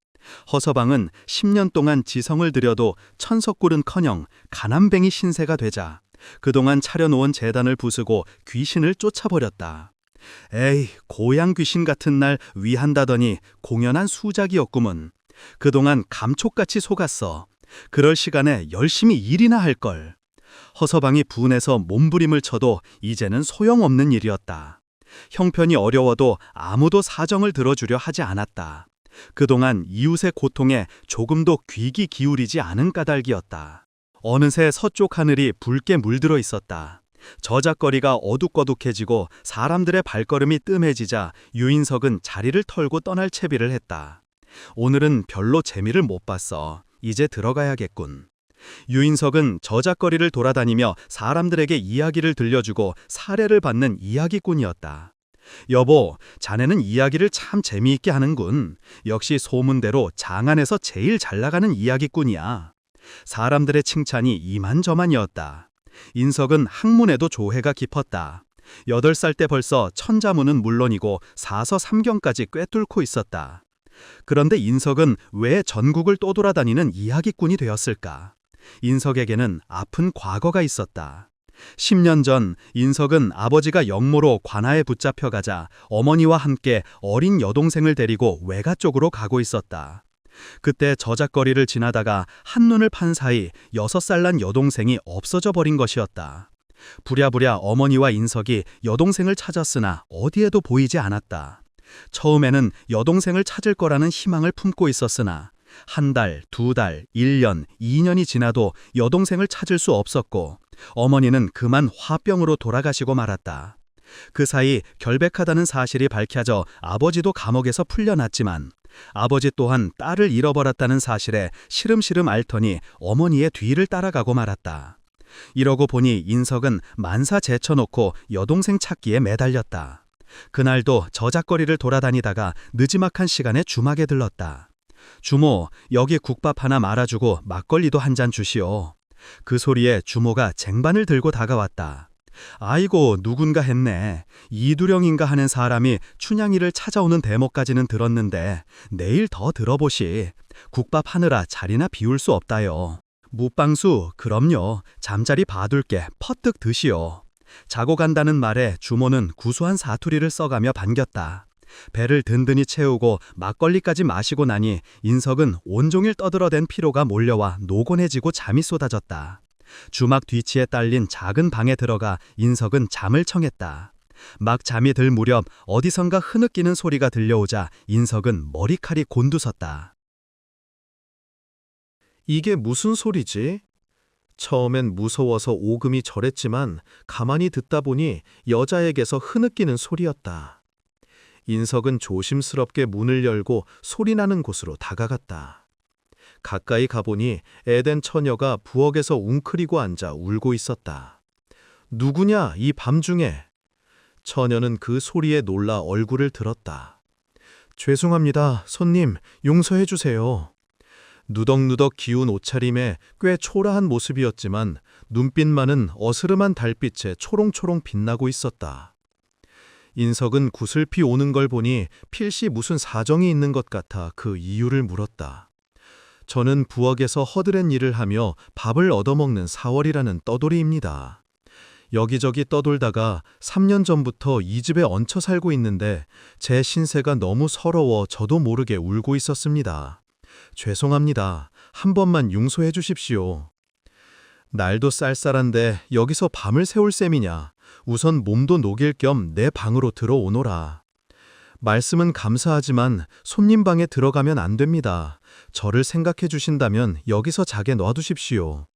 허서방은 10년 동안 지성을 들여도 천석굴은커녕 가난뱅이 신세가 되자 그동안 차려놓은 재단을 부수고 귀신을 쫓아버렸다. 에이, 고향 귀신 같은 날 위한다더니 공연한 수작이었구먼. 그동안 감촉같이 속았어. 그럴 시간에 열심히 일이나 할걸. 허서방이 분해서 몸부림을 쳐도 이제는 소용없는 일이었다. 형편이 어려워도 아무도 사정을 들어주려 하지 않았다. 그동안 이웃의 고통에 조금도 귀기 기울이지 않은 까닭이었다. 어느새 서쪽 하늘이 붉게 물들어 있었다. 저작거리가 어둑어둑해지고 사람들의 발걸음이 뜸해지자 유인석은 자리를 털고 떠날 채비를 했다. 오늘은 별로 재미를 못 봤어. 이제 들어가야겠군. 유인석은 저작거리를 돌아다니며 사람들에게 이야기를 들려주고 사례를 받는 이야기꾼이었다. 여보, 자네는 이야기를 참 재미있게 하는군. 역시 소문대로 장안에서 제일 잘 나가는 이야기꾼이야. 사람들의 칭찬이 이만저만이었다. 인석은 학문에도 조회가 깊었다. 8살 때 벌써 천자문은 물론이고 사서 삼경까지 꿰뚫고 있었다. 그런데 인석은 왜 전국을 떠돌아다니는 이야기꾼이 되었을까? 인석에게는 아픈 과거가 있었다. 10년 전 인석은 아버지가 역모로 관아에 붙잡혀가자 어머니와 함께 어린 여동생을 데리고 외가 쪽으로 가고 있었다. 그때 저작거리를 지나다가 한눈을 판 사이 6살 난 여동생이 없어져 버린 것이었다. 부랴부랴 어머니와 인석이 여동생을 찾았으나 어디에도 보이지 않았다. 처음에는 여동생을 찾을 거라는 희망을 품고 있었으나 1달, 2달, 1년, 2년이 지나도 여동생을 찾을 수 없었고 어머니는 그만 화병으로 돌아가시고 말았다. 그 사이 결백하다는 사실이 밝혀져 아버지도 감옥에서 풀려났지만 아버지 또한 딸을 잃어버렸다는 사실에 시름시름 앓더니 어머니의 뒤를 따라가고 말았다. 이러고 보니 인석은 만사 제쳐놓고 여동생 찾기에 매달렸다. 그날도 저작거리를 돌아다니다가 느지막한 시간에 주막에 들렀다. 주모, 여기 국밥 하나 말아주고 막걸리도 한 잔 주시오. 그 소리에 주모가 쟁반을 들고 다가왔다. 아이고, 누군가 했네. 이두령인가 하는 사람이 춘향이를 찾아오는 대목까지는 들었는데 내일 더 들어보시. 국밥 하느라 자리나 비울 수 없다요. 묵방수, 그럼요. 잠자리 봐둘게. 퍼뜩 드시오. 자고 간다는 말에 주모는 구수한 사투리를 써가며 반겼다. 배를 든든히 채우고 막걸리까지 마시고 나니 인석은 온종일 떠들어댄 피로가 몰려와 노곤해지고 잠이 쏟아졌다. 주막 뒤치에 딸린 작은 방에 들어가 인석은 잠을 청했다. 막 잠이 들 무렵 어디선가 흐느끼는 소리가 들려오자 인석은 머리칼이 곤두섰다. 이게 무슨 소리지? 처음엔 무서워서 오금이 절했지만 가만히 듣다 보니 여자에게서 흐느끼는 소리였다. 인석은 조심스럽게 문을 열고 소리나는 곳으로 다가갔다. 가까이 가보니 에덴 처녀가 부엌에서 웅크리고 앉아 울고 있었다. 누구냐, 이 밤중에? 처녀는 그 소리에 놀라 얼굴을 들었다. 죄송합니다, 손님, 용서해 주세요. 누덕누덕 기운 옷차림에 꽤 초라한 모습이었지만 눈빛만은 어스름한 달빛에 초롱초롱 빛나고 있었다. 인석은 구슬피 오는 걸 보니 필시 무슨 사정이 있는 것 같아 그 이유를 물었다. 저는 부엌에서 허드렛 일을 하며 밥을 얻어먹는 사월이라는 떠돌이입니다. 여기저기 떠돌다가 3년 전부터 이 집에 얹혀 살고 있는데 제 신세가 너무 서러워 저도 모르게 울고 있었습니다. 죄송합니다. 한 번만 용서해 주십시오. 날도 쌀쌀한데 여기서 밤을 새울 셈이냐. 우선 몸도 녹일 겸 내 방으로 들어오너라. 말씀은 감사하지만 손님 방에 들어가면 안 됩니다. 저를 생각해 주신다면 여기서 자게 놔두십시오.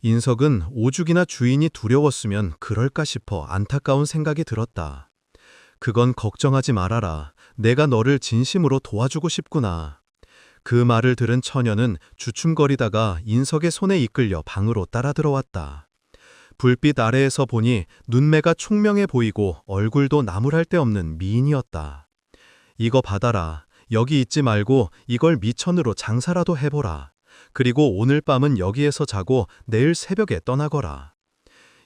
인석은 오죽이나 주인이 두려웠으면 그럴까 싶어 안타까운 생각이 들었다. 그건 걱정하지 말아라. 내가 너를 진심으로 도와주고 싶구나. 그 말을 들은 처녀는 주춤거리다가 인석의 손에 이끌려 방으로 따라 들어왔다. 불빛 아래에서 보니 눈매가 총명해 보이고 얼굴도 나무랄 데 없는 미인이었다. 이거 받아라. 여기 있지 말고 이걸 미천으로 장사라도 해보라. 그리고 오늘 밤은 여기에서 자고 내일 새벽에 떠나거라.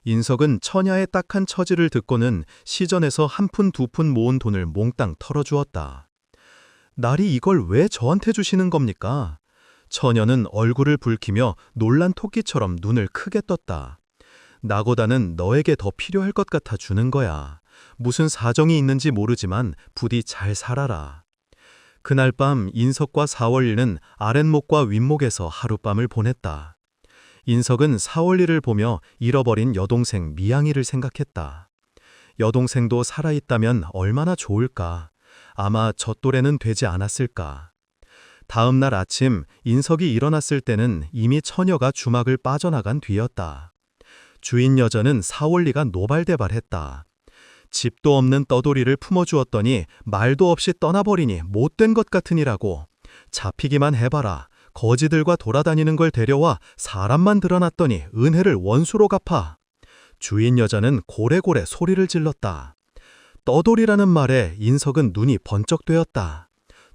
인석은 처녀의 딱한 처지를 듣고는 시전에서 한 푼 두 푼 모은 돈을 몽땅 털어주었다. 날이 이걸 왜 저한테 주시는 겁니까? 처녀는 얼굴을 붉히며 놀란 토끼처럼 눈을 크게 떴다. 나보다는 너에게 더 필요할 것 같아 주는 거야. 무슨 사정이 있는지 모르지만 부디 잘 살아라. 그날 밤 인석과 사월리는 아랫목과 윗목에서 하룻밤을 보냈다. 인석은 사월리를 보며 잃어버린 여동생 미양이를 생각했다. 여동생도 살아있다면 얼마나 좋을까. 아마 저 또래는 되지 않았을까. 다음 날 아침 인석이 일어났을 때는 이미 처녀가 주막을 빠져나간 뒤였다. 주인 여자는 사월리가 노발대발했다. 집도 없는 떠돌이를 품어주었더니 말도 없이 떠나버리니 못된 것 같으니라고. 잡히기만 해봐라. 거지들과 돌아다니는 걸 데려와 사람만 드러났더니 은혜를 원수로 갚아. 주인 여자는 고래고래 소리를 질렀다. 떠돌이라는 말에 인석은 눈이 번쩍 뜨였다.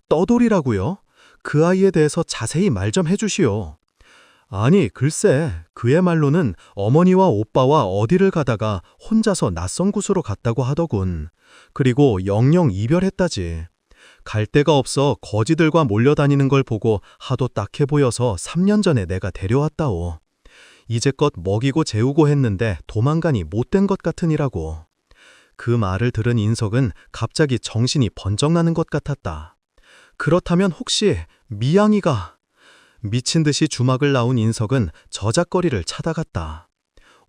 떠돌이라고요? 그 아이에 대해서 자세히 말 좀 해주시오. 아니, 글쎄, 그의 말로는 어머니와 오빠와 어디를 가다가 혼자서 낯선 곳으로 갔다고 하더군. 그리고 영영 이별했다지. 갈 데가 없어 거지들과 몰려다니는 걸 보고 하도 딱해 보여서 3년 전에 내가 데려왔다오. 이제껏 먹이고 재우고 했는데 도망가니 못된 것 같으니라고. 그 말을 들은 인석은 갑자기 정신이 번쩍 나는 것 같았다. 그렇다면 혹시 미양이가... 미친 듯이 주막을 나온 인석은 저작거리를 찾아갔다.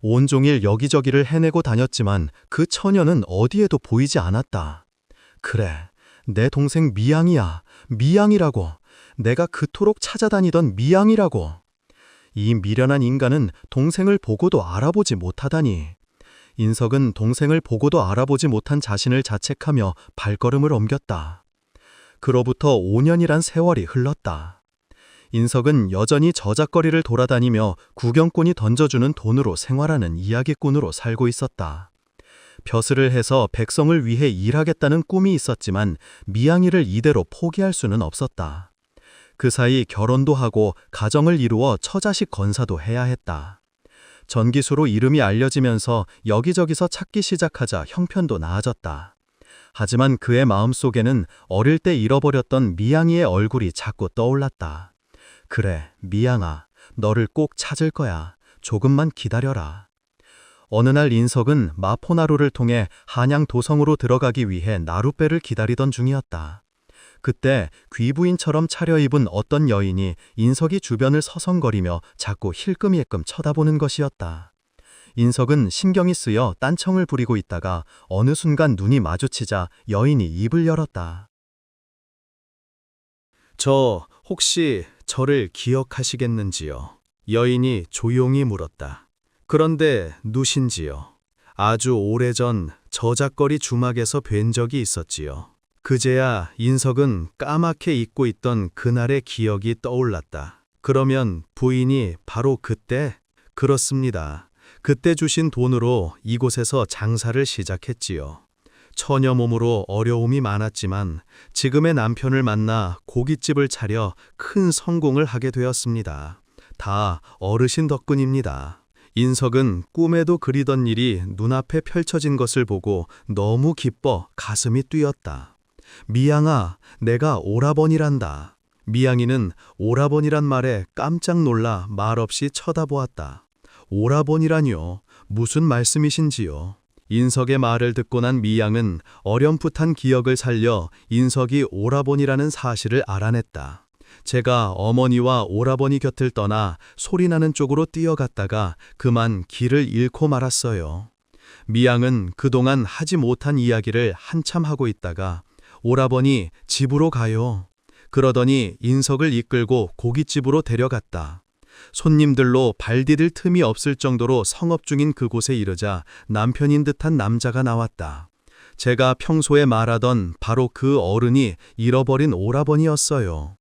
온종일 여기저기를 헤매고 다녔지만 그 처녀는 어디에도 보이지 않았다. 그래, 내 동생 미양이야. 미양이라고. 내가 그토록 찾아다니던 미양이라고. 이 미련한 인간은 동생을 보고도 알아보지 못하다니. 인석은 동생을 보고도 알아보지 못한 자신을 자책하며 발걸음을 옮겼다. 그로부터 5년이란 세월이 흘렀다. 인석은 여전히 저작거리를 돌아다니며 구경꾼이 던져주는 돈으로 생활하는 이야기꾼으로 살고 있었다. 벼슬을 해서 백성을 위해 일하겠다는 꿈이 있었지만 미양이를 이대로 포기할 수는 없었다. 그 사이 결혼도 하고 가정을 이루어 처자식 건사도 해야 했다. 전기수로 이름이 알려지면서 여기저기서 찾기 시작하자 형편도 나아졌다. 하지만 그의 마음속에는 어릴 때 잃어버렸던 미양이의 얼굴이 자꾸 떠올랐다. 그래, 미양아, 너를 꼭 찾을 거야. 조금만 기다려라. 어느 날 인석은 마포나루를 통해 한양 도성으로 들어가기 위해 나룻배를 기다리던 중이었다. 그때 귀부인처럼 차려입은 어떤 여인이 인석이 주변을 서성거리며 자꾸 힐끔힐끔 쳐다보는 것이었다. 인석은 신경이 쓰여 딴청을 부리고 있다가 어느 순간 눈이 마주치자 여인이 입을 열었다. 저 혹시 저를 기억하시겠는지요? 여인이 조용히 물었다. 그런데 누신지요? 아주 오래전 저작거리 주막에서 뵌 적이 있었지요. 그제야 인석은 까맣게 잊고 있던 그날의 기억이 떠올랐다. 그러면 부인이 바로 그때? 그렇습니다. 그때 주신 돈으로 이곳에서 장사를 시작했지요. 처녀 몸으로 어려움이 많았지만 지금의 남편을 만나 고깃집을 차려 큰 성공을 하게 되었습니다. 다 어르신 덕분입니다. 인석은 꿈에도 그리던 일이 눈앞에 펼쳐진 것을 보고 너무 기뻐 가슴이 뛰었다. 미양아, 내가 오라버니란다. 미양이는 오라버니란 말에 깜짝 놀라 말없이 쳐다보았다. 오라버니라뇨? 무슨 말씀이신지요? 인석의 말을 듣고 난 미양은 어렴풋한 기억을 살려 인석이 오라버니라는 사실을 알아냈다. 제가 어머니와 오라버니 곁을 떠나 소리나는 쪽으로 뛰어갔다가 그만 길을 잃고 말았어요. 미양은 그동안 하지 못한 이야기를 한참 하고 있다가 오라버니 집으로 가요. 그러더니 인석을 이끌고 고깃집으로 데려갔다. 손님들로 발 디딜 틈이 없을 정도로 성업 중인 그곳에 이르자 남편인 듯한 남자가 나왔다. 제가 평소에 말하던 바로 그 어른이 잃어버린 오라버니였어요.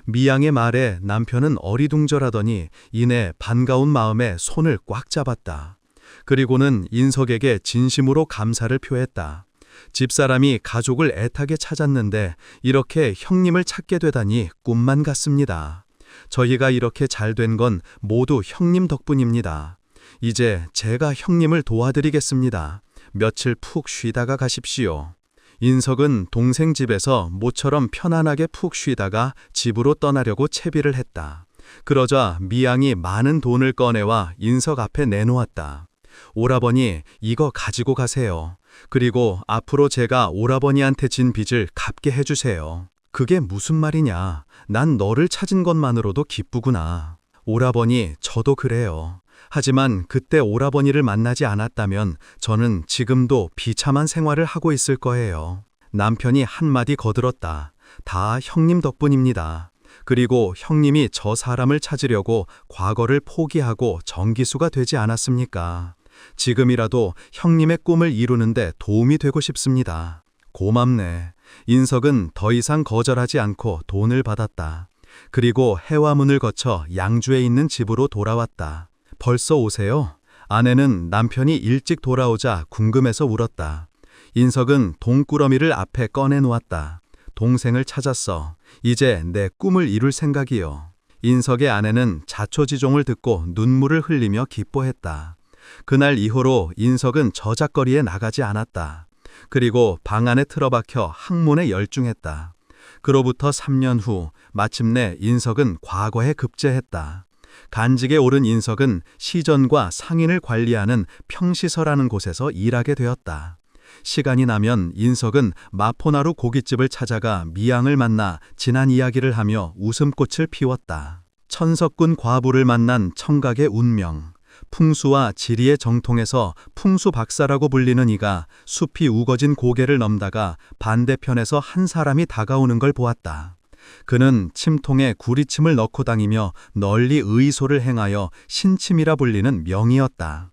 미양의 말에 남편은 어리둥절하더니 이내 반가운 마음에 손을 꽉 잡았다. 그리고는 인석에게 진심으로 감사를 표했다. 집사람이 가족을 애타게 찾았는데 이렇게 형님을 찾게 되다니 꿈만 같습니다. 저희가 이렇게 잘 된 건 모두 형님 덕분입니다. 이제 제가 형님을 도와드리겠습니다. 며칠 푹 쉬다가 가십시오. 인석은 동생 집에서 모처럼 편안하게 푹 쉬다가 집으로 떠나려고 채비를 했다. 그러자 미양이 많은 돈을 꺼내와 인석 앞에 내놓았다. 오라버니, 이거 가지고 가세요. 그리고 앞으로 제가 오라버니한테 진 빚을 갚게 해주세요. 그게 무슨 말이냐? 난 너를 찾은 것만으로도 기쁘구나. 오라버니, 저도 그래요. 하지만 그때 오라버니를 만나지 않았다면 저는 지금도 비참한 생활을 하고 있을 거예요. 남편이 한마디 거들었다. 다 형님 덕분입니다. 그리고 형님이 저 사람을 찾으려고 과거를 포기하고 정기수가 되지 않았습니까? 지금이라도 형님의 꿈을 이루는데 도움이 되고 싶습니다. 고맙네. 인석은 더 이상 거절하지 않고 돈을 받았다. 그리고 해화문을 거쳐 양주에 있는 집으로 돌아왔다. 벌써 오세요? 아내는 남편이 일찍 돌아오자 궁금해서 울었다. 인석은 돈꾸러미를 앞에 꺼내놓았다. 동생을 찾았어. 이제 내 꿈을 이룰 생각이요. 인석의 아내는 자초지종을 듣고 눈물을 흘리며 기뻐했다. 그날 이후로 인석은 저작거리에 나가지 않았다. 그리고 방 안에 틀어박혀 학문에 열중했다. 그로부터 3년 후 마침내 인석은 과거에 급제했다. 간직에 오른 인석은 시전과 상인을 관리하는 평시서라는 곳에서 일하게 되었다. 시간이 나면 인석은 마포나루 고깃집을 찾아가 미양을 만나 지난 이야기를 하며 웃음꽃을 피웠다. 천석군 과부를 만난 청각의 운명. 풍수와 지리의 정통에서 풍수 박사라고 불리는 이가 숲이 우거진 고개를 넘다가 반대편에서 한 사람이 다가오는 걸 보았다. 그는 침통에 구리침을 넣고 다니며 널리 의소를 행하여 신침이라 불리는 명이었다.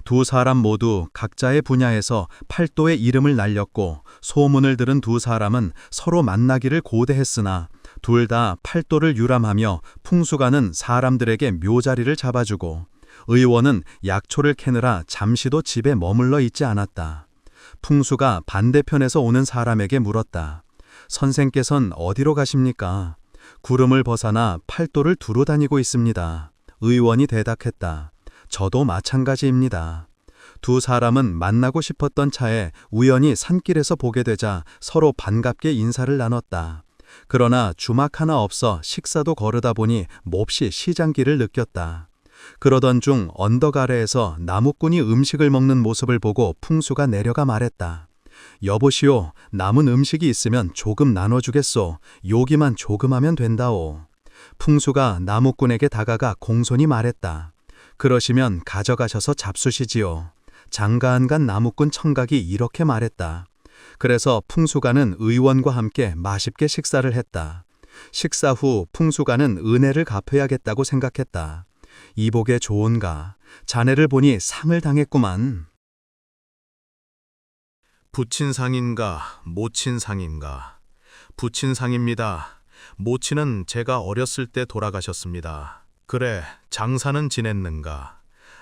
두 사람 모두 각자의 분야에서 팔도의 이름을 날렸고 소문을 들은 두 사람은 서로 만나기를 고대했으나 둘 다 팔도를 유람하며 풍수가는 사람들에게 묘자리를 잡아주고 의원은 약초를 캐느라 잠시도 집에 머물러 있지 않았다. 풍수가 반대편에서 오는 사람에게 물었다. 선생께선 어디로 가십니까? 구름을 벗어나 팔도를 두루 다니고 있습니다. 의원이 대답했다. 저도 마찬가지입니다. 두 사람은 만나고 싶었던 차에 우연히 산길에서 보게 되자 서로 반갑게 인사를 나눴다. 그러나 주막 하나 없어 식사도 거르다 보니 몹시 시장기를 느꼈다. 그러던 중 언덕 아래에서 나무꾼이 음식을 먹는 모습을 보고 풍수가 내려가 말했다. 여보시오, 남은 음식이 있으면 조금 나눠주겠소. 요기만 조금 하면 된다오. 풍수가 나무꾼에게 다가가 공손히 말했다. 그러시면 가져가셔서 잡수시지요. 장가한간 나무꾼 청각이 이렇게 말했다. 그래서 풍수가는 의원과 함께 맛있게 식사를 했다. 식사 후 풍수가는 은혜를 갚아야겠다고 생각했다. 이복에 좋은가? 자네를 보니 상을 당했구만. 부친 상인가 모친 상인가? 부친 상입니다. 모친은 제가 어렸을 때 돌아가셨습니다. 그래, 장사는 지냈는가?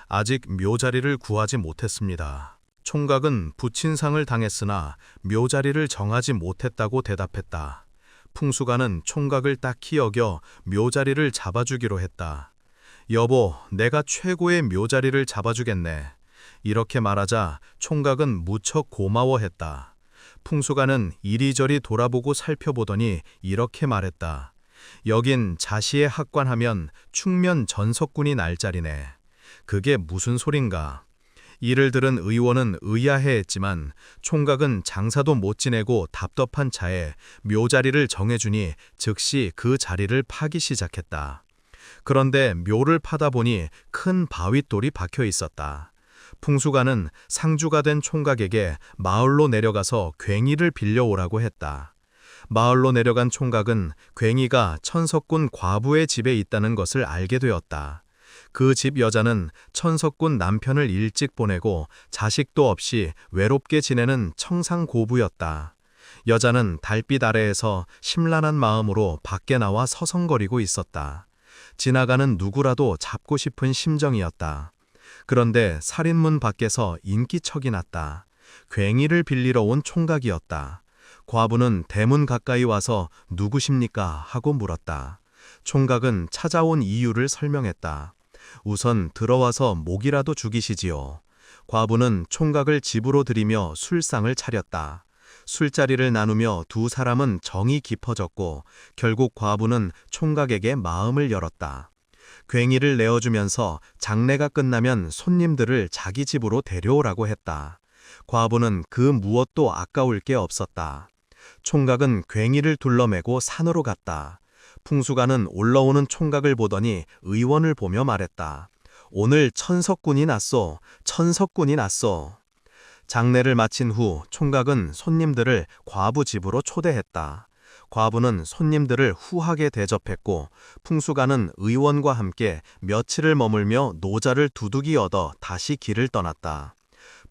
아직 묘자리를 구하지 못했습니다. 총각은 부친상을 당했으나 묘자리를 정하지 못했다고 대답했다. 풍수가는 총각을 딱히 여겨 묘자리를 잡아주기로 했다. 여보, 내가 최고의 묘자리를 잡아주겠네. 이렇게 말하자 총각은 무척 고마워했다. 풍수가는 이리저리 돌아보고 살펴보더니 이렇게 말했다. 여긴 자시에 합관하면 충면 전석군이 날 자리네. 그게 무슨 소린가? 이를 들은 의원은 의아해했지만 총각은 장사도 못 지내고 답답한 차에 묘자리를 정해주니 즉시 그 자리를 파기 시작했다. 그런데 묘를 파다 보니 큰 바윗돌이 박혀 있었다. 풍수가는 상주가 된 총각에게 마을로 내려가서 괭이를 빌려오라고 했다. 마을로 내려간 총각은 괭이가 천석군 과부의 집에 있다는 것을 알게 되었다. 그 집 여자는 천석군 남편을 일찍 보내고 자식도 없이 외롭게 지내는 청상고부였다. 여자는 달빛 아래에서 심란한 마음으로 밖에 나와 서성거리고 있었다. 지나가는 누구라도 잡고 싶은 심정이었다. 그런데 살인문 밖에서 인기척이 났다. 괭이를 빌리러 온 총각이었다. 과부는 대문 가까이 와서 누구십니까? 하고 물었다. 총각은 찾아온 이유를 설명했다. 우선 들어와서 목이라도 죽이시지요. 과부는 총각을 집으로 들이며 술상을 차렸다. 술자리를 나누며 두 사람은 정이 깊어졌고 결국 과부는 총각에게 마음을 열었다. 괭이를 내어주면서 장례가 끝나면 손님들을 자기 집으로 데려오라고 했다. 과부는 그 무엇도 아까울 게 없었다. 총각은 괭이를 둘러매고 산으로 갔다. 풍수가는 올라오는 총각을 보더니 의원을 보며 말했다. 오늘 천석군이 났소. 천석군이 났소. 장례를 마친 후 총각은 손님들을 과부 집으로 초대했다. 과부는 손님들을 후하게 대접했고 풍수가는 의원과 함께 며칠을 머물며 노자를 두둑이 얻어 다시 길을 떠났다.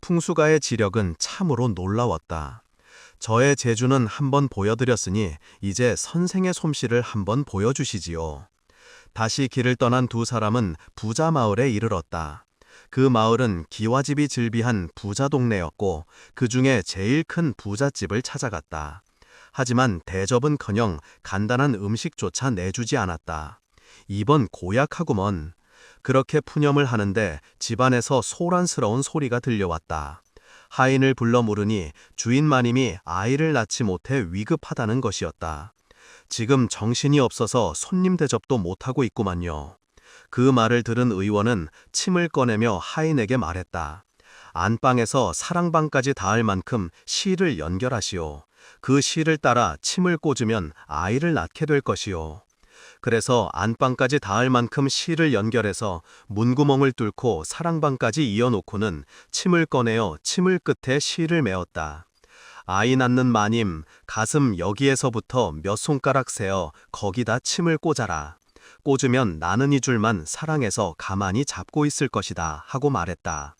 풍수가의 지력은 참으로 놀라웠다. 저의 재주는 한번 보여드렸으니 이제 선생의 솜씨를 한번 보여주시지요. 다시 길을 떠난 두 사람은 부자 마을에 이르렀다. 그 마을은 기와집이 즐비한 부자 동네였고 그 중에 제일 큰 부잣집을 찾아갔다. 하지만 대접은커녕 간단한 음식조차 내주지 않았다. 이번 고약하구먼. 그렇게 푸념을 하는데 집안에서 소란스러운 소리가 들려왔다. 하인을 불러 물으니 주인 마님이 아이를 낳지 못해 위급하다는 것이었다. 지금 정신이 없어서 손님 대접도 못하고 있구만요. 그 말을 들은 의원은 침을 꺼내며 하인에게 말했다. 안방에서 사랑방까지 닿을 만큼 실을 연결하시오. 그 실을 따라 침을 꽂으면 아이를 낳게 될 것이오. 그래서 안방까지 닿을 만큼 실을 연결해서 문구멍을 뚫고 사랑방까지 이어놓고는 침을 꺼내어 침을 끝에 실을 메었다. 아이 낳는 마님, 가슴 여기에서부터 몇 손가락 세어 거기다 침을 꽂아라. 꽂으면 나는 이 줄만 사랑해서 가만히 잡고 있을 것이다 하고 말했다.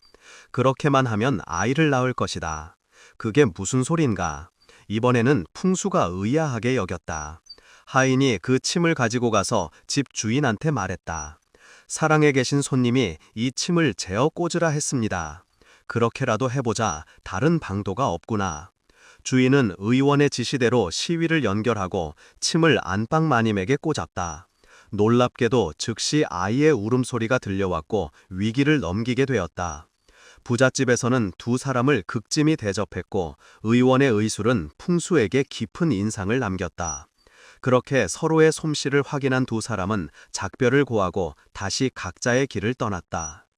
그렇게만 하면 아이를 낳을 것이다. 그게 무슨 소린가? 이번에는 풍수가 의아하게 여겼다. 하인이 그 침을 가지고 가서 집 주인한테 말했다. 사랑에 계신 손님이 이 침을 재어 꽂으라 했습니다. 그렇게라도 해보자. 다른 방도가 없구나. 주인은 의원의 지시대로 시위를 연결하고 침을 안방 마님에게 꽂았다. 놀랍게도 즉시 아이의 울음소리가 들려왔고 위기를 넘기게 되었다. 부잣집에서는 두 사람을 극진히 대접했고 의원의 의술은 풍수에게 깊은 인상을 남겼다. 그렇게 서로의 솜씨를 확인한 두 사람은 작별을 고하고 다시 각자의 길을 떠났다.